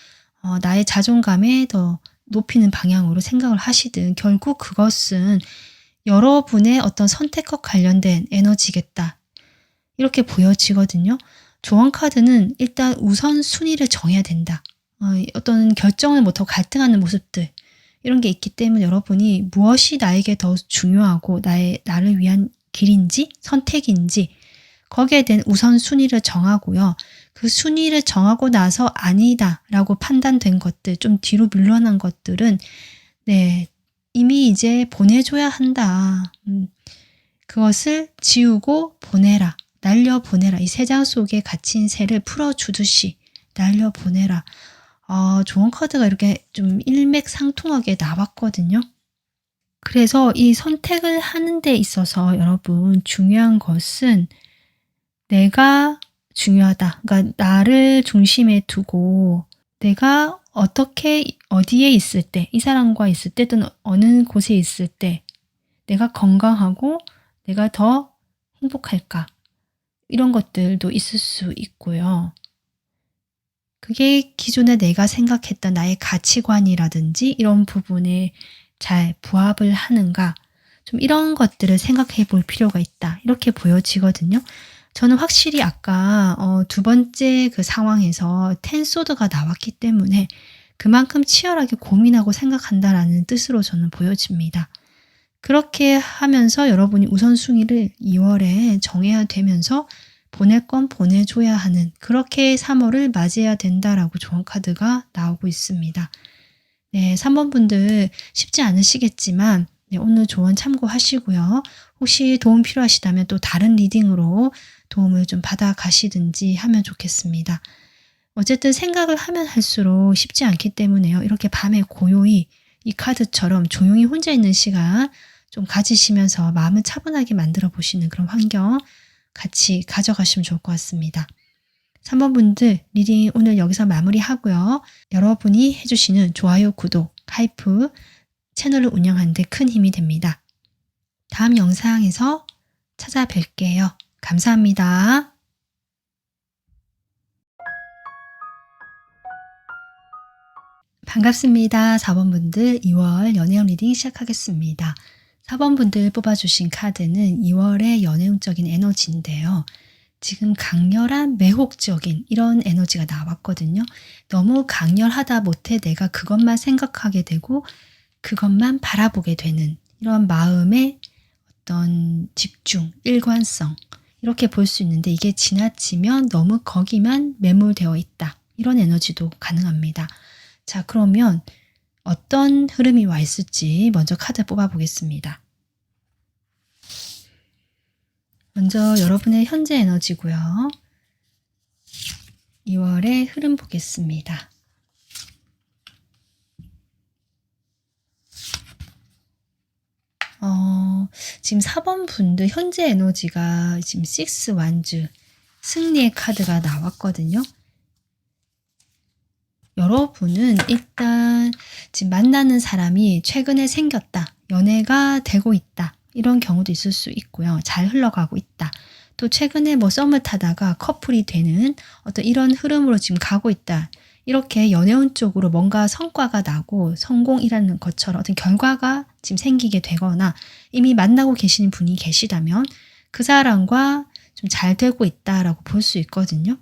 S1: 나의 자존감에 더 높이는 방향으로 생각을 하시든 결국 그것은 여러분의 어떤 선택과 관련된 에너지겠다. 이렇게 보여지거든요. 조언 카드는 일단 우선순위를 정해야 된다. 어떤 결정을 못하고 갈등하는 모습들 이런 게 있기 때문에 여러분이 무엇이 나에게 더 중요하고 나를 위한 길인지 선택인지 거기에 대한 우선순위를 정하고요. 그 순위를 정하고 나서 아니다라고 판단된 것들, 좀 뒤로 물러난 것들은 이미 이제 보내줘야 한다. 그것을 지우고 보내라. 날려보내라. 이 세 장 속에 갇힌 새를 풀어주듯이 날려보내라. 조언 카드가 이렇게 좀 일맥상통하게 나왔거든요. 그래서 이 선택을 하는 데 있어서 여러분 중요한 것은 내가 중요하다. 그러니까 나를 중심에 두고 내가 어떻게 어디에 있을 때, 이 사람과 있을 때든 어느 곳에 있을 때 내가 건강하고 내가 더 행복할까? 이런 것들도 있을 수 있고요. 그게 기존에 내가 생각했던 나의 가치관이라든지 이런 부분에 잘 부합을 하는가? 좀 이런 것들을 생각해 볼 필요가 있다. 이렇게 보여지거든요. 저는 확실히 아까 두 번째 그 상황에서 텐소드가 나왔기 때문에 그만큼 치열하게 고민하고 생각한다라는 뜻으로 저는 보여집니다. 그렇게 하면서 여러분이 우선순위를 2월에 정해야 되면서 보낼 건 보내줘야 하는, 그렇게 3월을 맞이해야 된다라고 조언 카드가 나오고 있습니다. 네, 3번 분들 쉽지 않으시겠지만 오늘 조언 참고하시고요. 혹시 도움 필요하시다면 또 다른 리딩으로 도움을 좀 받아 가시든지 하면 좋겠습니다. 어쨌든 생각을 하면 할수록 쉽지 않기 때문에요. 이렇게 밤에 고요히 이 카드처럼 조용히 혼자 있는 시간 좀 가지시면서 마음을 차분하게 만들어 보시는 그런 환경 같이 가져가시면 좋을 것 같습니다. 3번 분들 리딩 오늘 여기서 마무리하고요. 여러분이 해주시는 좋아요, 구독, 하이프 채널을 운영하는 데 큰 힘이 됩니다. 다음 영상에서 찾아뵐게요. 감사합니다. 반갑습니다. 4번 분들 2월 연애운 리딩 시작하겠습니다. 4번 분들 뽑아주신 카드는 2월의 연애운적인 에너지인데요. 지금 강렬한 매혹적인 이런 에너지가 나왔거든요. 너무 강렬하다 못해 내가 그것만 생각하게 되고 그것만 바라보게 되는 이런 마음의 어떤 집중, 일관성 이렇게 볼 수 있는데 이게 지나치면 너무 거기만 매몰되어 있다. 이런 에너지도 가능합니다. 자, 그러면 어떤 흐름이 와 있을지 먼저 카드 뽑아보겠습니다. 먼저 여러분의 현재 에너지고요. 2월의 흐름 보겠습니다. 지금 4번 분들 현재 에너지가 지금 6 완즈 승리의 카드가 나왔거든요. 여러분은 일단 지금 만나는 사람이 최근에 생겼다. 연애가 되고 있다. 이런 경우도 있을 수 있고요. 잘 흘러가고 있다. 또 최근에 뭐 썸을 타다가 커플이 되는 어떤 이런 흐름으로 지금 가고 있다. 이렇게 연애운 쪽으로 뭔가 성과가 나고 성공이라는 것처럼 어떤 결과가 지금 생기게 되거나 이미 만나고 계시는 분이 계시다면 그 사람과 좀 잘 되고 있다라고 볼 수 있거든요.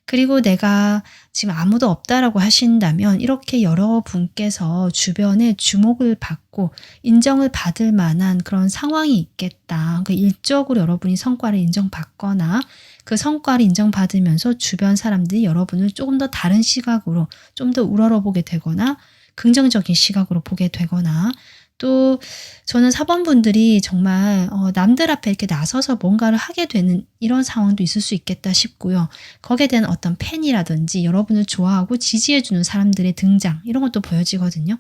S1: 그리고 내가 지금 아무도 없다라고 하신다면 이렇게 여러분께서 주변에 주목을 받고 인정을 받을 만한 그런 상황이 있겠다. 그 일적으로 여러분이 성과를 인정받거나 그 성과를 인정받으면서 주변 사람들이 여러분을 조금 더 다른 시각으로 좀 더 우러러보게 되거나 긍정적인 시각으로 보게 되거나 또 저는 4번 분들이 정말 남들 앞에 이렇게 나서서 뭔가를 하게 되는 이런 상황도 있을 수 있겠다 싶고요. 거기에 대한 어떤 팬이라든지 여러분을 좋아하고 지지해주는 사람들의 등장 이런 것도 보여지거든요.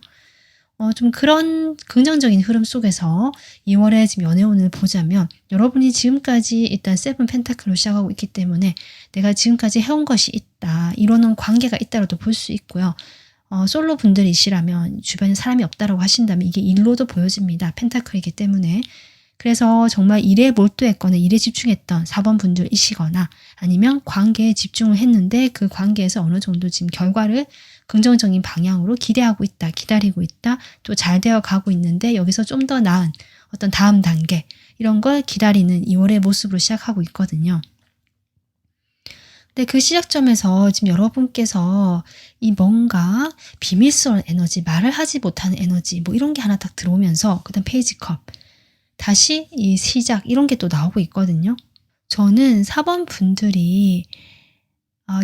S1: 좀 그런 긍정적인 흐름 속에서 2월에 지금 연애운을 보자면 여러분이 지금까지 일단 7 펜타클로 시작하고 있기 때문에 내가 지금까지 해온 것이 있다. 이러는 관계가 있다고도 볼 수 있고요. 솔로 분들이시라면 주변에 사람이 없다라고 하신다면 이게 일로도 보여집니다. 펜타클이기 때문에. 그래서 정말 일에 몰두했거나 일에 집중했던 4번 분들이시거나 아니면 관계에 집중을 했는데 그 관계에서 어느 정도 지금 결과를 긍정적인 방향으로 기대하고 있다, 기다리고 있다, 또 잘 되어 가고 있는데 여기서 좀 더 나은 어떤 다음 단계 이런 걸 기다리는 2월의 모습으로 시작하고 있거든요. 근데 그 시작점에서 지금 여러분께서 이 뭔가 비밀스러운 에너지, 말을 하지 못하는 에너지 뭐 이런 게 하나 딱 들어오면서 그다음 페이지 컵 다시 이 시작 이런 게 또 나오고 있거든요. 저는 4번 분들이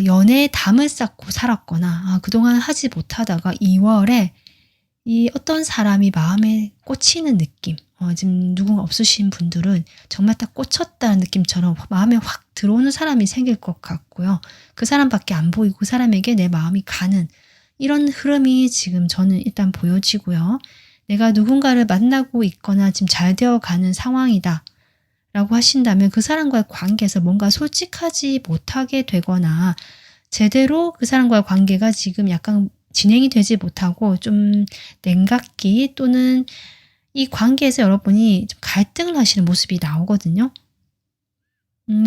S1: 연애에 담을 쌓고 살았거나 그동안 하지 못하다가 2월에 이 어떤 사람이 마음에 꽂히는 느낌 지금 누군가 없으신 분들은 정말 딱 꽂혔다는 느낌처럼 마음에 확 들어오는 사람이 생길 것 같고요. 그 사람밖에 안 보이고 그 사람에게 내 마음이 가는 이런 흐름이 지금 저는 일단 보여지고요. 내가 누군가를 만나고 있거나 지금 잘 되어가는 상황이다 라고 하신다면 그 사람과의 관계에서 뭔가 솔직하지 못하게 되거나 제대로 그 사람과의 관계가 지금 약간 진행이 되지 못하고 좀 냉각기 또는 이 관계에서 여러분이 좀 갈등을 하시는 모습이 나오거든요.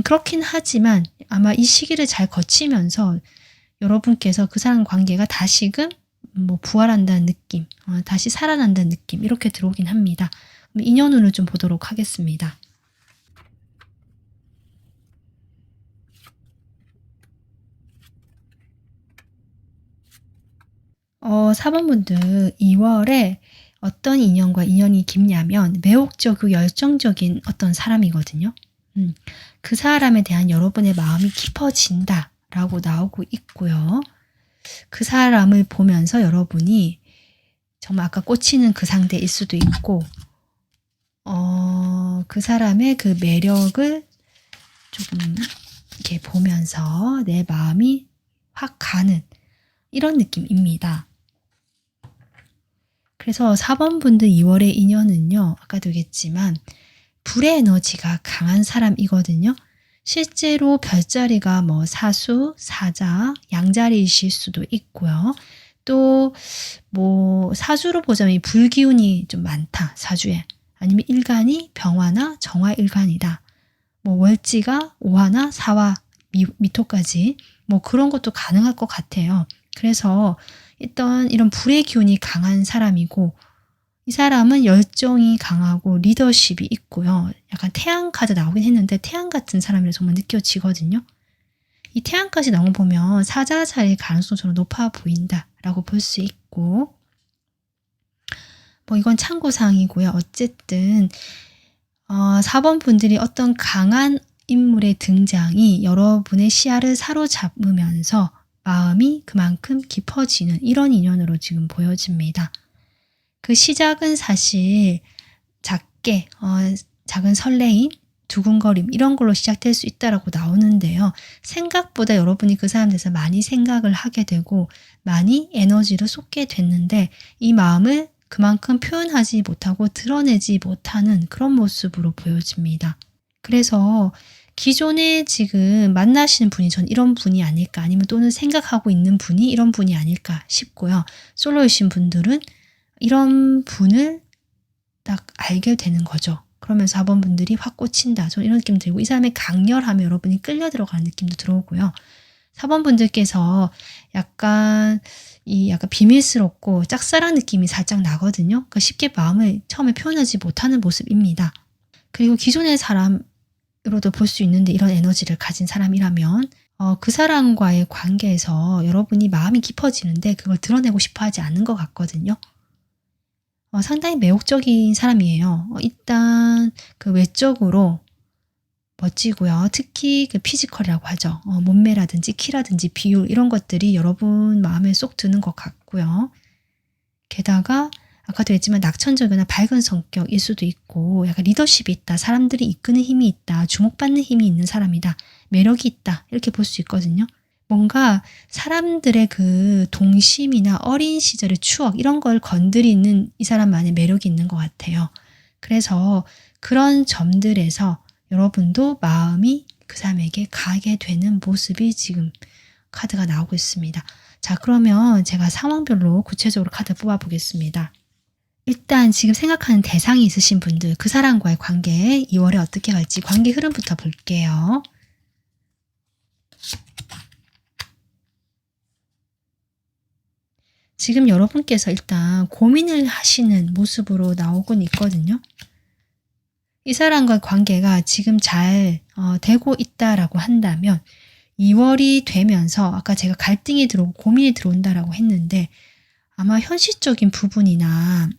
S1: 그렇긴 하지만 아마 이 시기를 잘 거치면서 여러분께서 그 사람 관계가 다시금 뭐 부활한다는 느낌, 다시 살아난다는 느낌 이렇게 들어오긴 합니다. 인연운을 좀 보도록 하겠습니다. 4번 분들 2월에 어떤 인연과 인연이 깊냐면 매혹적이고 열정적인 어떤 사람이거든요. 그 사람에 대한 여러분의 마음이 깊어진다 라고 나오고 있고요. 그 사람을 보면서 여러분이 정말 아까 꽂히는 그 상대일 수도 있고 그 사람의 그 매력을 조금 이렇게 보면서 내 마음이 확 가는 이런 느낌입니다. 그래서 4번 분들 2월의 인연은요. 아까도 얘기했지만 불의 에너지가 강한 사람이거든요. 실제로 별자리가 뭐 사수, 사자, 양자리이실 수도 있고요. 또 뭐 사주로 보자면 불기운이 좀 많다. 사주에. 아니면 일간이 병화나 정화 일간이다. 뭐 월지가 오화나 사화 미토까지 뭐 그런 것도 가능할 것 같아요. 그래서 일단 이런 불의 기운이 강한 사람이고 이 사람은 열정이 강하고 리더십이 있고요. 약간 태양 카드 나오긴 했는데 태양 같은 사람이라 정말 느껴지거든요. 이 태양까지 나온 거 보면 사자살일 가능성이 저는 높아 보인다라고 볼 수 있고 뭐 이건 참고사항이고요. 어쨌든 4번 분들이 어떤 강한 인물의 등장이 여러분의 시야를 사로잡으면서 마음이 그만큼 깊어지는 이런 인연으로 지금 보여집니다. 그 시작은 사실 작게 작은 설레임, 두근거림 이런 걸로 시작될 수 있다라고 나오는데요. 생각보다 여러분이 그 사람에 대해서 많이 생각을 하게 되고 많이 에너지를 쏟게 됐는데 이 마음을 그만큼 표현하지 못하고 드러내지 못하는 그런 모습으로 보여집니다. 그래서 기존에 지금 만나시는 분이 전 이런 분이 아닐까 아니면 또는 생각하고 있는 분이 이런 분이 아닐까 싶고요. 솔로이신 분들은 이런 분을 딱 알게 되는 거죠. 그러면서 4번 분들이 확 꽂힌다. 저는 이런 느낌 들고 이 사람의 강렬함에 여러분이 끌려 들어가는 느낌도 들어오고요. 4번 분들께서 약간 비밀스럽고 짝사랑 느낌이 살짝 나거든요. 그러니까 쉽게 마음을 처음에 표현하지 못하는 모습입니다. 그리고 기존의 사람으로도 볼 수 있는데 이런 에너지를 가진 사람이라면 그 사람과의 관계에서 여러분이 마음이 깊어지는데 그걸 드러내고 싶어 하지 않는 것 같거든요. 상당히 매혹적인 사람이에요. 일단 그 외적으로 멋지고요. 특히 그 피지컬이라고 하죠. 몸매라든지 키라든지 비율 이런 것들이 여러분 마음에 쏙 드는 것 같고요. 게다가 아까도 했지만 낙천적이나 밝은 성격일 수도 있고 약간 리더십이 있다. 사람들이 이끄는 힘이 있다. 주목받는 힘이 있는 사람이다. 매력이 있다. 이렇게 볼 수 있거든요. 뭔가 사람들의 그 동심이나 어린 시절의 추억 이런 걸 건드리는 이 사람만의 매력이 있는 것 같아요. 그래서 그런 점들에서 여러분도 마음이 그 사람에게 가게 되는 모습이 지금 카드가 나오고 있습니다. 자, 그러면 제가 상황별로 구체적으로 카드 뽑아보겠습니다. 일단 지금 생각하는 대상이 있으신 분들 그 사람과의 관계 2월에 어떻게 갈지 관계 흐름부터 볼게요. 지금 여러분께서 일단 고민을 하시는 모습으로 나오곤 있거든요. 이 사람과 관계가 지금 잘 되고 있다라고 한다면 2월이 되면서 아까 제가 갈등이 들어오고 고민이 들어온다라고 했는데 아마 현실적인 부분이나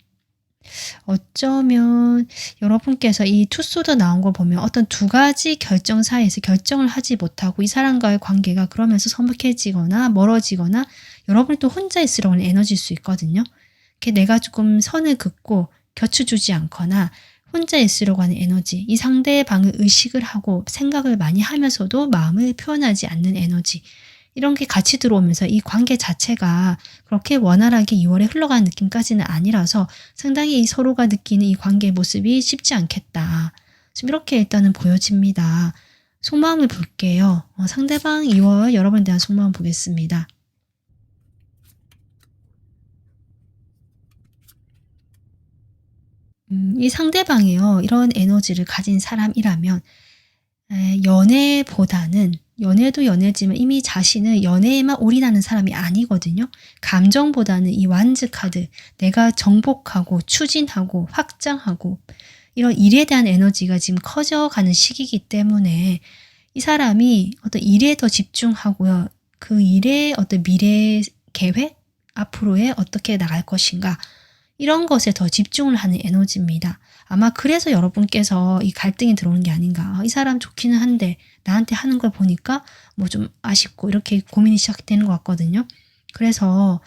S1: 어쩌면 여러분께서 이 투소드 나온 거 보면 어떤 두 가지 결정 사이에서 결정을 하지 못하고 이 사람과의 관계가 그러면서 서먹해지거나 멀어지거나 여러분이 또 혼자 있으려고 하는 에너지일 수 있거든요. 내가 조금 선을 긋고 곁쳐주지 않거나 혼자 있으려고 하는 에너지, 이 상대방을 의식을 하고 생각을 많이 하면서도 마음을 표현하지 않는 에너지 이런 게 같이 들어오면서 이 관계 자체가 그렇게 원활하게 2월에 흘러가는 느낌까지는 아니라서 상당히 이 서로가 느끼는 이 관계의 모습이 쉽지 않겠다. 좀 이렇게 일단은 보여집니다. 속마음을 볼게요. 상대방 2월 여러분에 대한 속마음 보겠습니다. 이 상대방이요. 이런 에너지를 가진 사람이라면 연애보다는 연애도 연애지만 이미 자신은 연애에만 올인하는 사람이 아니거든요. 감정보다는 이 완즈 카드 내가 정복하고 추진하고 확장하고 이런 일에 대한 에너지가 지금 커져가는 시기이기 때문에 이 사람이 어떤 일에 더 집중하고요. 그 일의 어떤 미래 계획 앞으로의 어떻게 나갈 것인가 이런 것에 더 집중을 하는 에너지입니다. 아마 그래서 여러분께서 이 갈등이 들어오는 게 아닌가. 이 사람 좋기는 한데 나한테 하는 걸 보니까 뭐 좀 아쉽고 이렇게 고민이 시작되는 것 같거든요. 그래서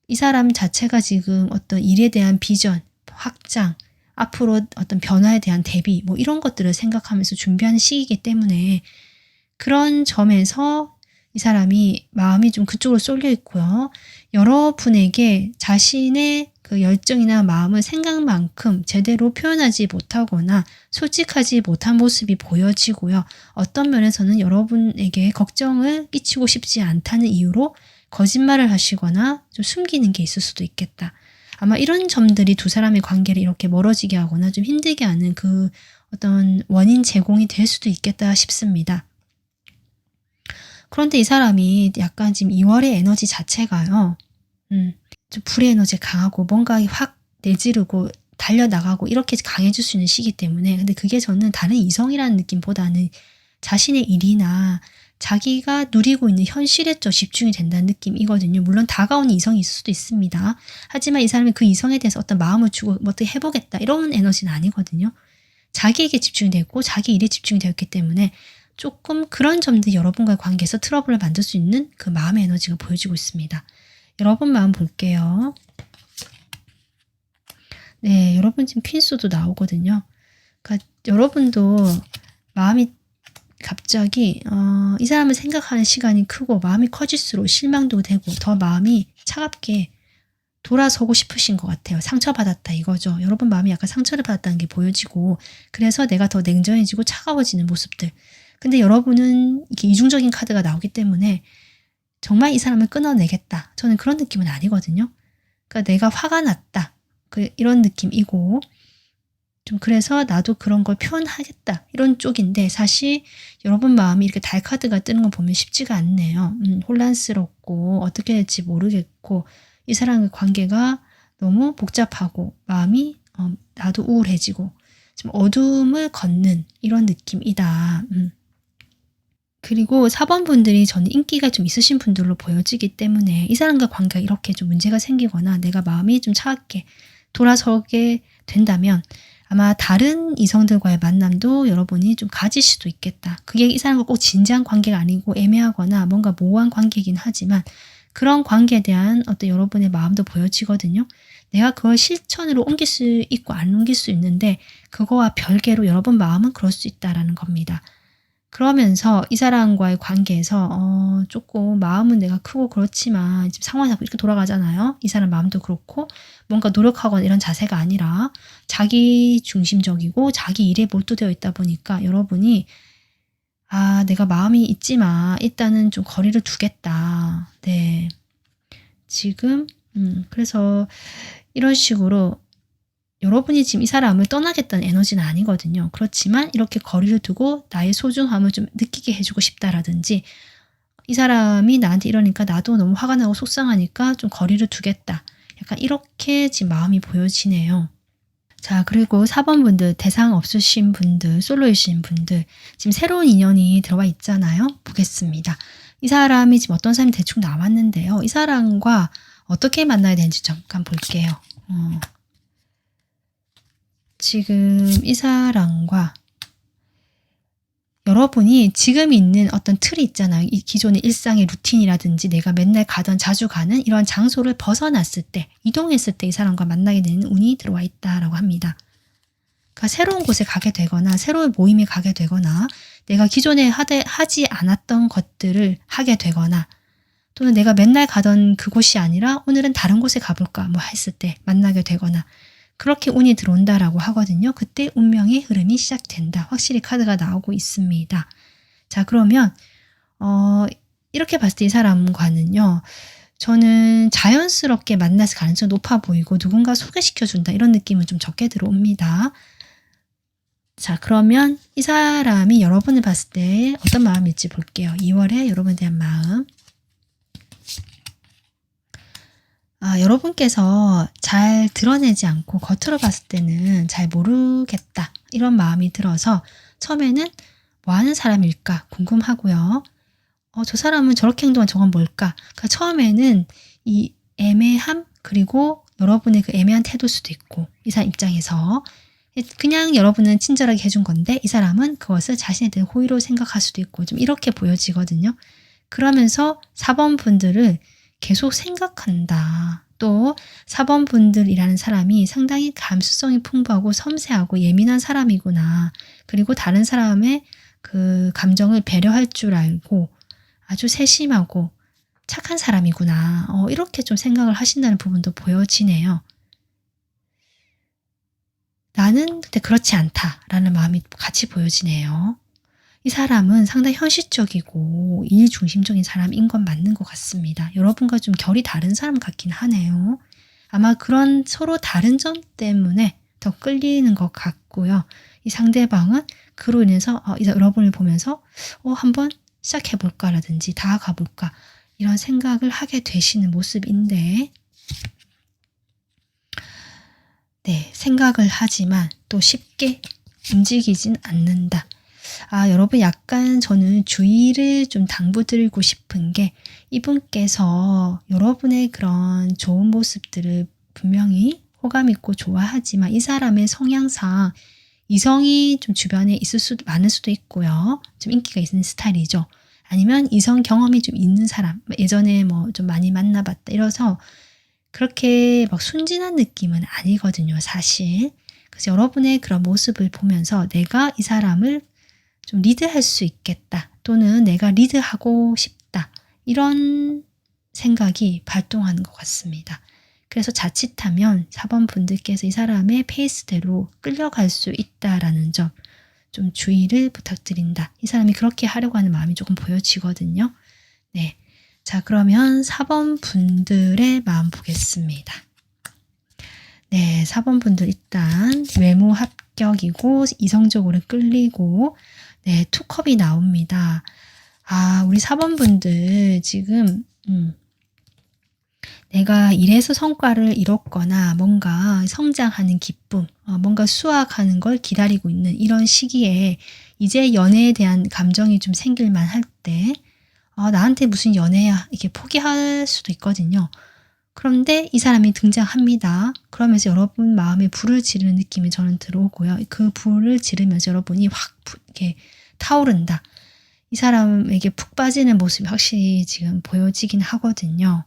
S1: 이 사람 자체가 지금 어떤 일에 대한 비전, 확장, 앞으로 어떤 변화에 대한 대비 뭐 이런 것들을 생각하면서 준비하는 시기이기 때문에 그런 점에서 이 사람이 마음이 좀 그쪽으로 쏠려 있고요. 여러분에게 자신의 그 열정이나 마음을 생각만큼 제대로 표현하지 못하거나 솔직하지 못한 모습이 보여지고요. 어떤 면에서는 여러분에게 걱정을 끼치고 싶지 않다는 이유로 거짓말을 하시거나 좀 숨기는 게 있을 수도 있겠다. 아마 이런 점들이 두 사람의 관계를 이렇게 멀어지게 하거나 좀 힘들게 하는 그 어떤 원인 제공이 될 수도 있겠다 싶습니다. 그런데 이 사람이 약간 지금 2월의 에너지 자체가요. 좀 불의 에너지가 강하고 뭔가 확 내지르고 달려나가고 이렇게 강해질 수 있는 시기 때문에 근데 그게 저는 다른 이성이라는 느낌보다는 자신의 일이나 자기가 누리고 있는 현실에 좀 집중이 된다는 느낌이거든요. 물론 다가오는 이성이 있을 수도 있습니다. 하지만 이 사람이 그 이성에 대해서 어떤 마음을 주고 뭐 어떻게 해보겠다 이런 에너지는 아니거든요. 자기에게 집중이 되고 자기 일에 집중이 되었기 때문에 조금 그런 점들이 여러분과의 관계에서 트러블을 만들 수 있는 그 마음의 에너지가 보여지고 있습니다. 여러분 마음 볼게요. 네, 여러분 지금 퀸수도 나오거든요. 그러니까 여러분도 마음이 갑자기 이 사람을 생각하는 시간이 크고 마음이 커질수록 실망도 되고 더 마음이 차갑게 돌아서고 싶으신 것 같아요. 상처받았다 이거죠. 여러분 마음이 약간 상처를 받았다는 게 보여지고 그래서 내가 더 냉정해지고 차가워지는 모습들. 근데 여러분은 이렇게 이중적인 카드가 나오기 때문에 정말 이 사람을 끊어내겠다. 저는 그런 느낌은 아니거든요. 그러니까 내가 화가 났다. 이런 느낌이고 좀 그래서 나도 그런 걸 표현하겠다. 이런 쪽인데 사실 여러분 마음이 이렇게 달 카드가 뜨는 거 보면 쉽지가 않네요. 혼란스럽고 어떻게 될지 모르겠고 이 사람의 관계가 너무 복잡하고 마음이 나도 우울해지고 좀 어둠을 걷는 이런 느낌이다. 그리고 4번 분들이 저는 인기가 좀 있으신 분들로 보여지기 때문에 이 사람과 관계가 이렇게 좀 문제가 생기거나 내가 마음이 좀 차갑게 돌아서게 된다면 아마 다른 이성들과의 만남도 여러분이 좀 가질 수도 있겠다. 그게 이 사람과 꼭 진지한 관계가 아니고 애매하거나 뭔가 모호한 관계이긴 하지만 그런 관계에 대한 어떤 여러분의 마음도 보여지거든요. 내가 그걸 실천으로 옮길 수 있고 안 옮길 수 있는데 그거와 별개로 여러분 마음은 그럴 수 있다라는 겁니다. 그러면서 이 사람과의 관계에서 조금 마음은 내가 크고 그렇지만 지금 상황이 자꾸 이렇게 돌아가잖아요. 이 사람 마음도 그렇고 뭔가 노력하거나 이런 자세가 아니라 자기 중심적이고 자기 일에 몰두되어 있다 보니까 여러분이 내가 마음이 있지만 일단은 좀 거리를 두겠다. 네. 지금 그래서 이런 식으로 여러분이 지금 이 사람을 떠나겠다는 에너지는 아니거든요. 그렇지만 이렇게 거리를 두고 나의 소중함을 좀 느끼게 해주고 싶다라든지 이 사람이 나한테 이러니까 나도 너무 화가 나고 속상하니까 좀 거리를 두겠다. 약간 이렇게 지금 마음이 보여지네요. 자, 그리고 4번 분들, 대상 없으신 분들, 솔로이신 분들 지금 새로운 인연이 들어와 있잖아요. 보겠습니다. 이 사람이 지금 어떤 사람이 대충 나왔는데요. 이 사람과 어떻게 만나야 되는지 잠깐 볼게요. 지금 이 사람과 여러분이 지금 있는 어떤 틀이 있잖아요. 이 기존의 일상의 루틴이라든지 내가 맨날 가던 자주 가는 이런 장소를 벗어났을 때, 이동했을 때 이 사람과 만나게 되는 운이 들어와 있다라고 합니다. 그러니까 새로운 곳에 가게 되거나 새로운 모임에 가게 되거나 내가 기존에 하지 않았던 것들을 하게 되거나 또는 내가 맨날 가던 그곳이 아니라 오늘은 다른 곳에 가볼까 뭐 했을 때 만나게 되거나 그렇게 운이 들어온다라고 하거든요. 그때 운명의 흐름이 시작된다. 확실히 카드가 나오고 있습니다. 자, 그러면 이렇게 봤을 때 이 사람과는요. 저는 자연스럽게 만나서 가능성이 높아 보이고 누군가 소개시켜준다. 이런 느낌은 좀 적게 들어옵니다. 자, 그러면 이 사람이 여러분을 봤을 때 어떤 마음일지 볼게요. 2월에 여러분에 대한 마음. 여러분께서 잘 드러내지 않고 겉으로 봤을 때는 잘 모르겠다 이런 마음이 들어서 처음에는 뭐 하는 사람일까 궁금하고요. 저 사람은 저렇게 행동한 저건 뭘까? 그러니까 처음에는 이 애매함 그리고 여러분의 그 애매한 태도일 수도 있고 이 사람 입장에서 그냥 여러분은 친절하게 해준 건데 이 사람은 그것을 자신에 대한 호의로 생각할 수도 있고 좀 이렇게 보여지거든요. 그러면서 4번 분들을 계속 생각한다. 또 4번 분들이라는 사람이 상당히 감수성이 풍부하고 섬세하고 예민한 사람이구나. 그리고 다른 사람의 그 감정을 배려할 줄 알고 아주 세심하고 착한 사람이구나. 이렇게 좀 생각을 하신다는 부분도 보여지네요. 나는 근데 그렇지 않다라는 마음이 같이 보여지네요. 이 사람은 상당히 현실적이고 일 중심적인 사람인 건 맞는 것 같습니다. 여러분과 좀 결이 다른 사람 같긴 하네요. 아마 그런 서로 다른 점 때문에 더 끌리는 것 같고요. 이 상대방은 그로 인해서 여러분을 보면서 한번 시작해볼까라든지 다가가볼까 이런 생각을 하게 되시는 모습인데, 네, 생각을 하지만 또 쉽게 움직이진 않는다. 여러분 약간 저는 주의를 좀 당부드리고 싶은 게, 이분께서 여러분의 그런 좋은 모습들을 분명히 호감 있고 좋아하지만 이 사람의 성향상 이성이 좀 주변에 많을 수도 있고요. 좀 인기가 있는 스타일이죠. 아니면 이성 경험이 좀 있는 사람, 예전에 뭐 좀 많이 만나봤다 이래서 그렇게 막 순진한 느낌은 아니거든요, 사실. 그래서 여러분의 그런 모습을 보면서 내가 이 사람을 좀 리드할 수 있겠다, 또는 내가 리드하고 싶다, 이런 생각이 발동하는 것 같습니다. 그래서 자칫하면 4번 분들께서 이 사람의 페이스대로 끌려갈 수 있다라는 점 좀 주의를 부탁드린다. 이 사람이 그렇게 하려고 하는 마음이 조금 보여지거든요. 네. 자, 그러면 4번 분들의 마음 보겠습니다. 네, 4번 분들 일단 외모 합격이고 이성적으로 끌리고, 네, 투컵이 나옵니다. 우리 4번 분들 지금 내가 일에서 성과를 이뤘거나 뭔가 성장하는 기쁨, 뭔가 수확하는 걸 기다리고 있는 이런 시기에 이제 연애에 대한 감정이 좀 생길만 할 때, 나한테 무슨 연애야, 이렇게 포기할 수도 있거든요. 그런데 이 사람이 등장합니다. 그러면서 여러분 마음에 불을 지르는 느낌이 저는 들어오고요. 그 불을 지르면서 여러분이 확 이렇게 타오른다. 이 사람에게 푹 빠지는 모습이 확실히 지금 보여지긴 하거든요.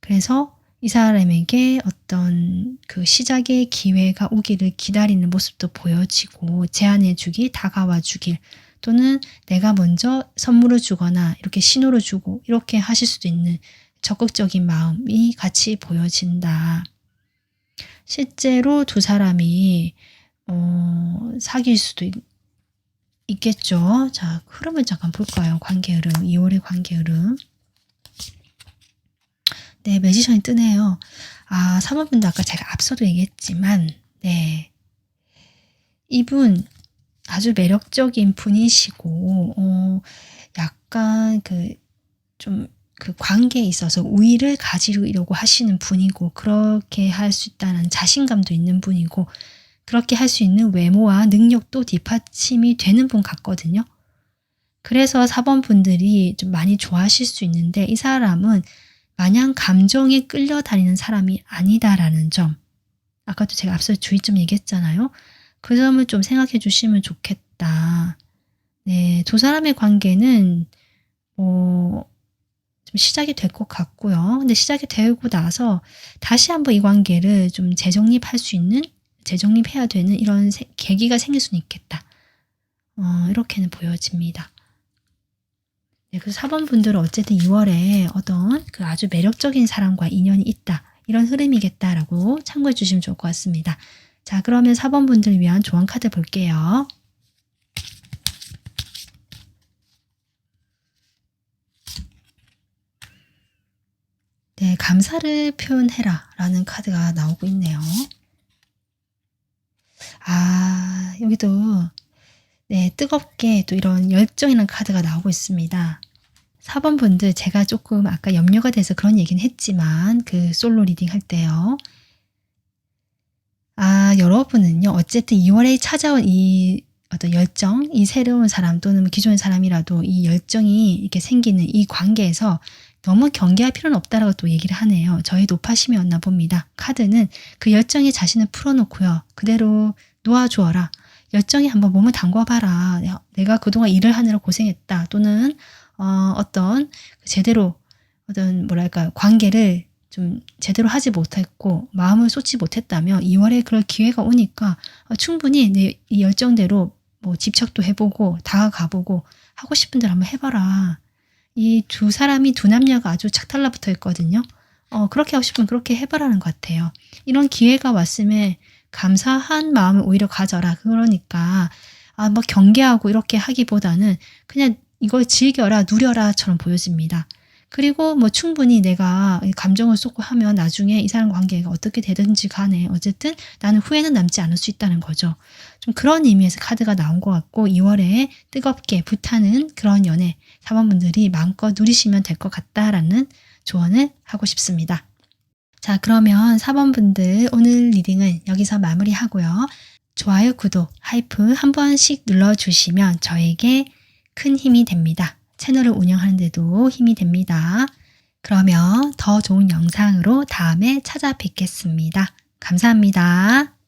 S1: 그래서 이 사람에게 어떤 그 시작의 기회가 오기를 기다리는 모습도 보여지고, 제안해 주길, 다가와 주길, 또는 내가 먼저 선물을 주거나 이렇게 신호를 주고 이렇게 하실 수도 있는 적극적인 마음이 같이 보여진다. 실제로 두 사람이 사귈 수도 있겠죠. 자, 흐름을 잠깐 볼까요? 관계 흐름, 2월의 관계 흐름. 네, 매지션이 뜨네요. 3번 분도 아까 제가 앞서도 얘기했지만, 네, 이분 아주 매력적인 분이시고, 약간 그 관계에 있어서 우위를 가지려고 하시는 분이고, 그렇게 할 수 있다는 자신감도 있는 분이고, 그렇게 할 수 있는 외모와 능력도 뒷받침이 되는 분 같거든요. 그래서 4번 분들이 좀 많이 좋아하실 수 있는데, 이 사람은 마냥 감정에 끌려다니는 사람이 아니다라는 점, 아까도 제가 앞서 주의점 얘기했잖아요. 그 점을 좀 생각해 주시면 좋겠다. 네, 두 사람의 관계는 좀 시작이 될 것 같고요. 근데 시작이 되고 나서 다시 한번 이 관계를 좀 재정립할 수 있는, 재정립해야 되는 이런 계기가 생길 수는 있겠다. 이렇게는 보여집니다. 네, 그래서 4번 분들은 어쨌든 2월에 어떤 그 아주 매력적인 사람과 인연이 있다, 이런 흐름이겠다라고 참고해 주시면 좋을 것 같습니다. 자, 그러면 4번 분들을 위한 조언 카드 볼게요. 네, 감사를 표현해라 라는 카드가 나오고 있네요. 여기도 네, 뜨겁게 또 이런 열정이라는 카드가 나오고 있습니다. 4번 분들, 제가 조금 아까 염려가 돼서 그런 얘기는 했지만 그 솔로 리딩 할 때요. 여러분은요, 어쨌든 2월에 찾아온 이 어떤 열정, 이 새로운 사람 또는 기존의 사람이라도 이 열정이 이렇게 생기는 이 관계에서 너무 경계할 필요는 없다라고 또 얘기를 하네요. 저의 노파심이었나 봅니다. 카드는 그 열정에 자신을 풀어놓고요, 그대로 놓아주어라. 열정에 한번 몸을 담궈봐라. 내가 그동안 일을 하느라 고생했다, 또는 어떤 제대로 어떤 뭐랄까 관계를 좀 제대로 하지 못했고 마음을 쏟지 못했다면 2월에 그럴 기회가 오니까 충분히 내 이 열정대로 뭐 집착도 해보고 다가가보고 하고 싶은 대로 한번 해봐라. 이 두 사람이, 두 남녀가 아주 착 달라붙어 있거든요. 그렇게 하고 싶으면 그렇게 해봐라는 것 같아요. 이런 기회가 왔음에 감사한 마음을 오히려 가져라. 그러니까 뭐 경계하고 이렇게 하기보다는 그냥 이걸 즐겨라, 누려라처럼 보여집니다. 그리고 뭐 충분히 내가 감정을 쏟고 하면 나중에 이 사람 관계가 어떻게 되든지 간에 어쨌든 나는 후회는 남지 않을 수 있다는 거죠. 좀 그런 의미에서 카드가 나온 것 같고 2월에 뜨겁게 불타는 그런 연애 4번분들이 마음껏 누리시면 될 것 같다라는 조언을 하고 싶습니다. 자, 그러면 4번분들 오늘 리딩은 여기서 마무리하고요. 좋아요, 구독, 하이프 한 번씩 눌러주시면 저에게 큰 힘이 됩니다. 채널을 운영하는 데도 힘이 됩니다. 그러면 더 좋은 영상으로 다음에 찾아뵙겠습니다. 감사합니다.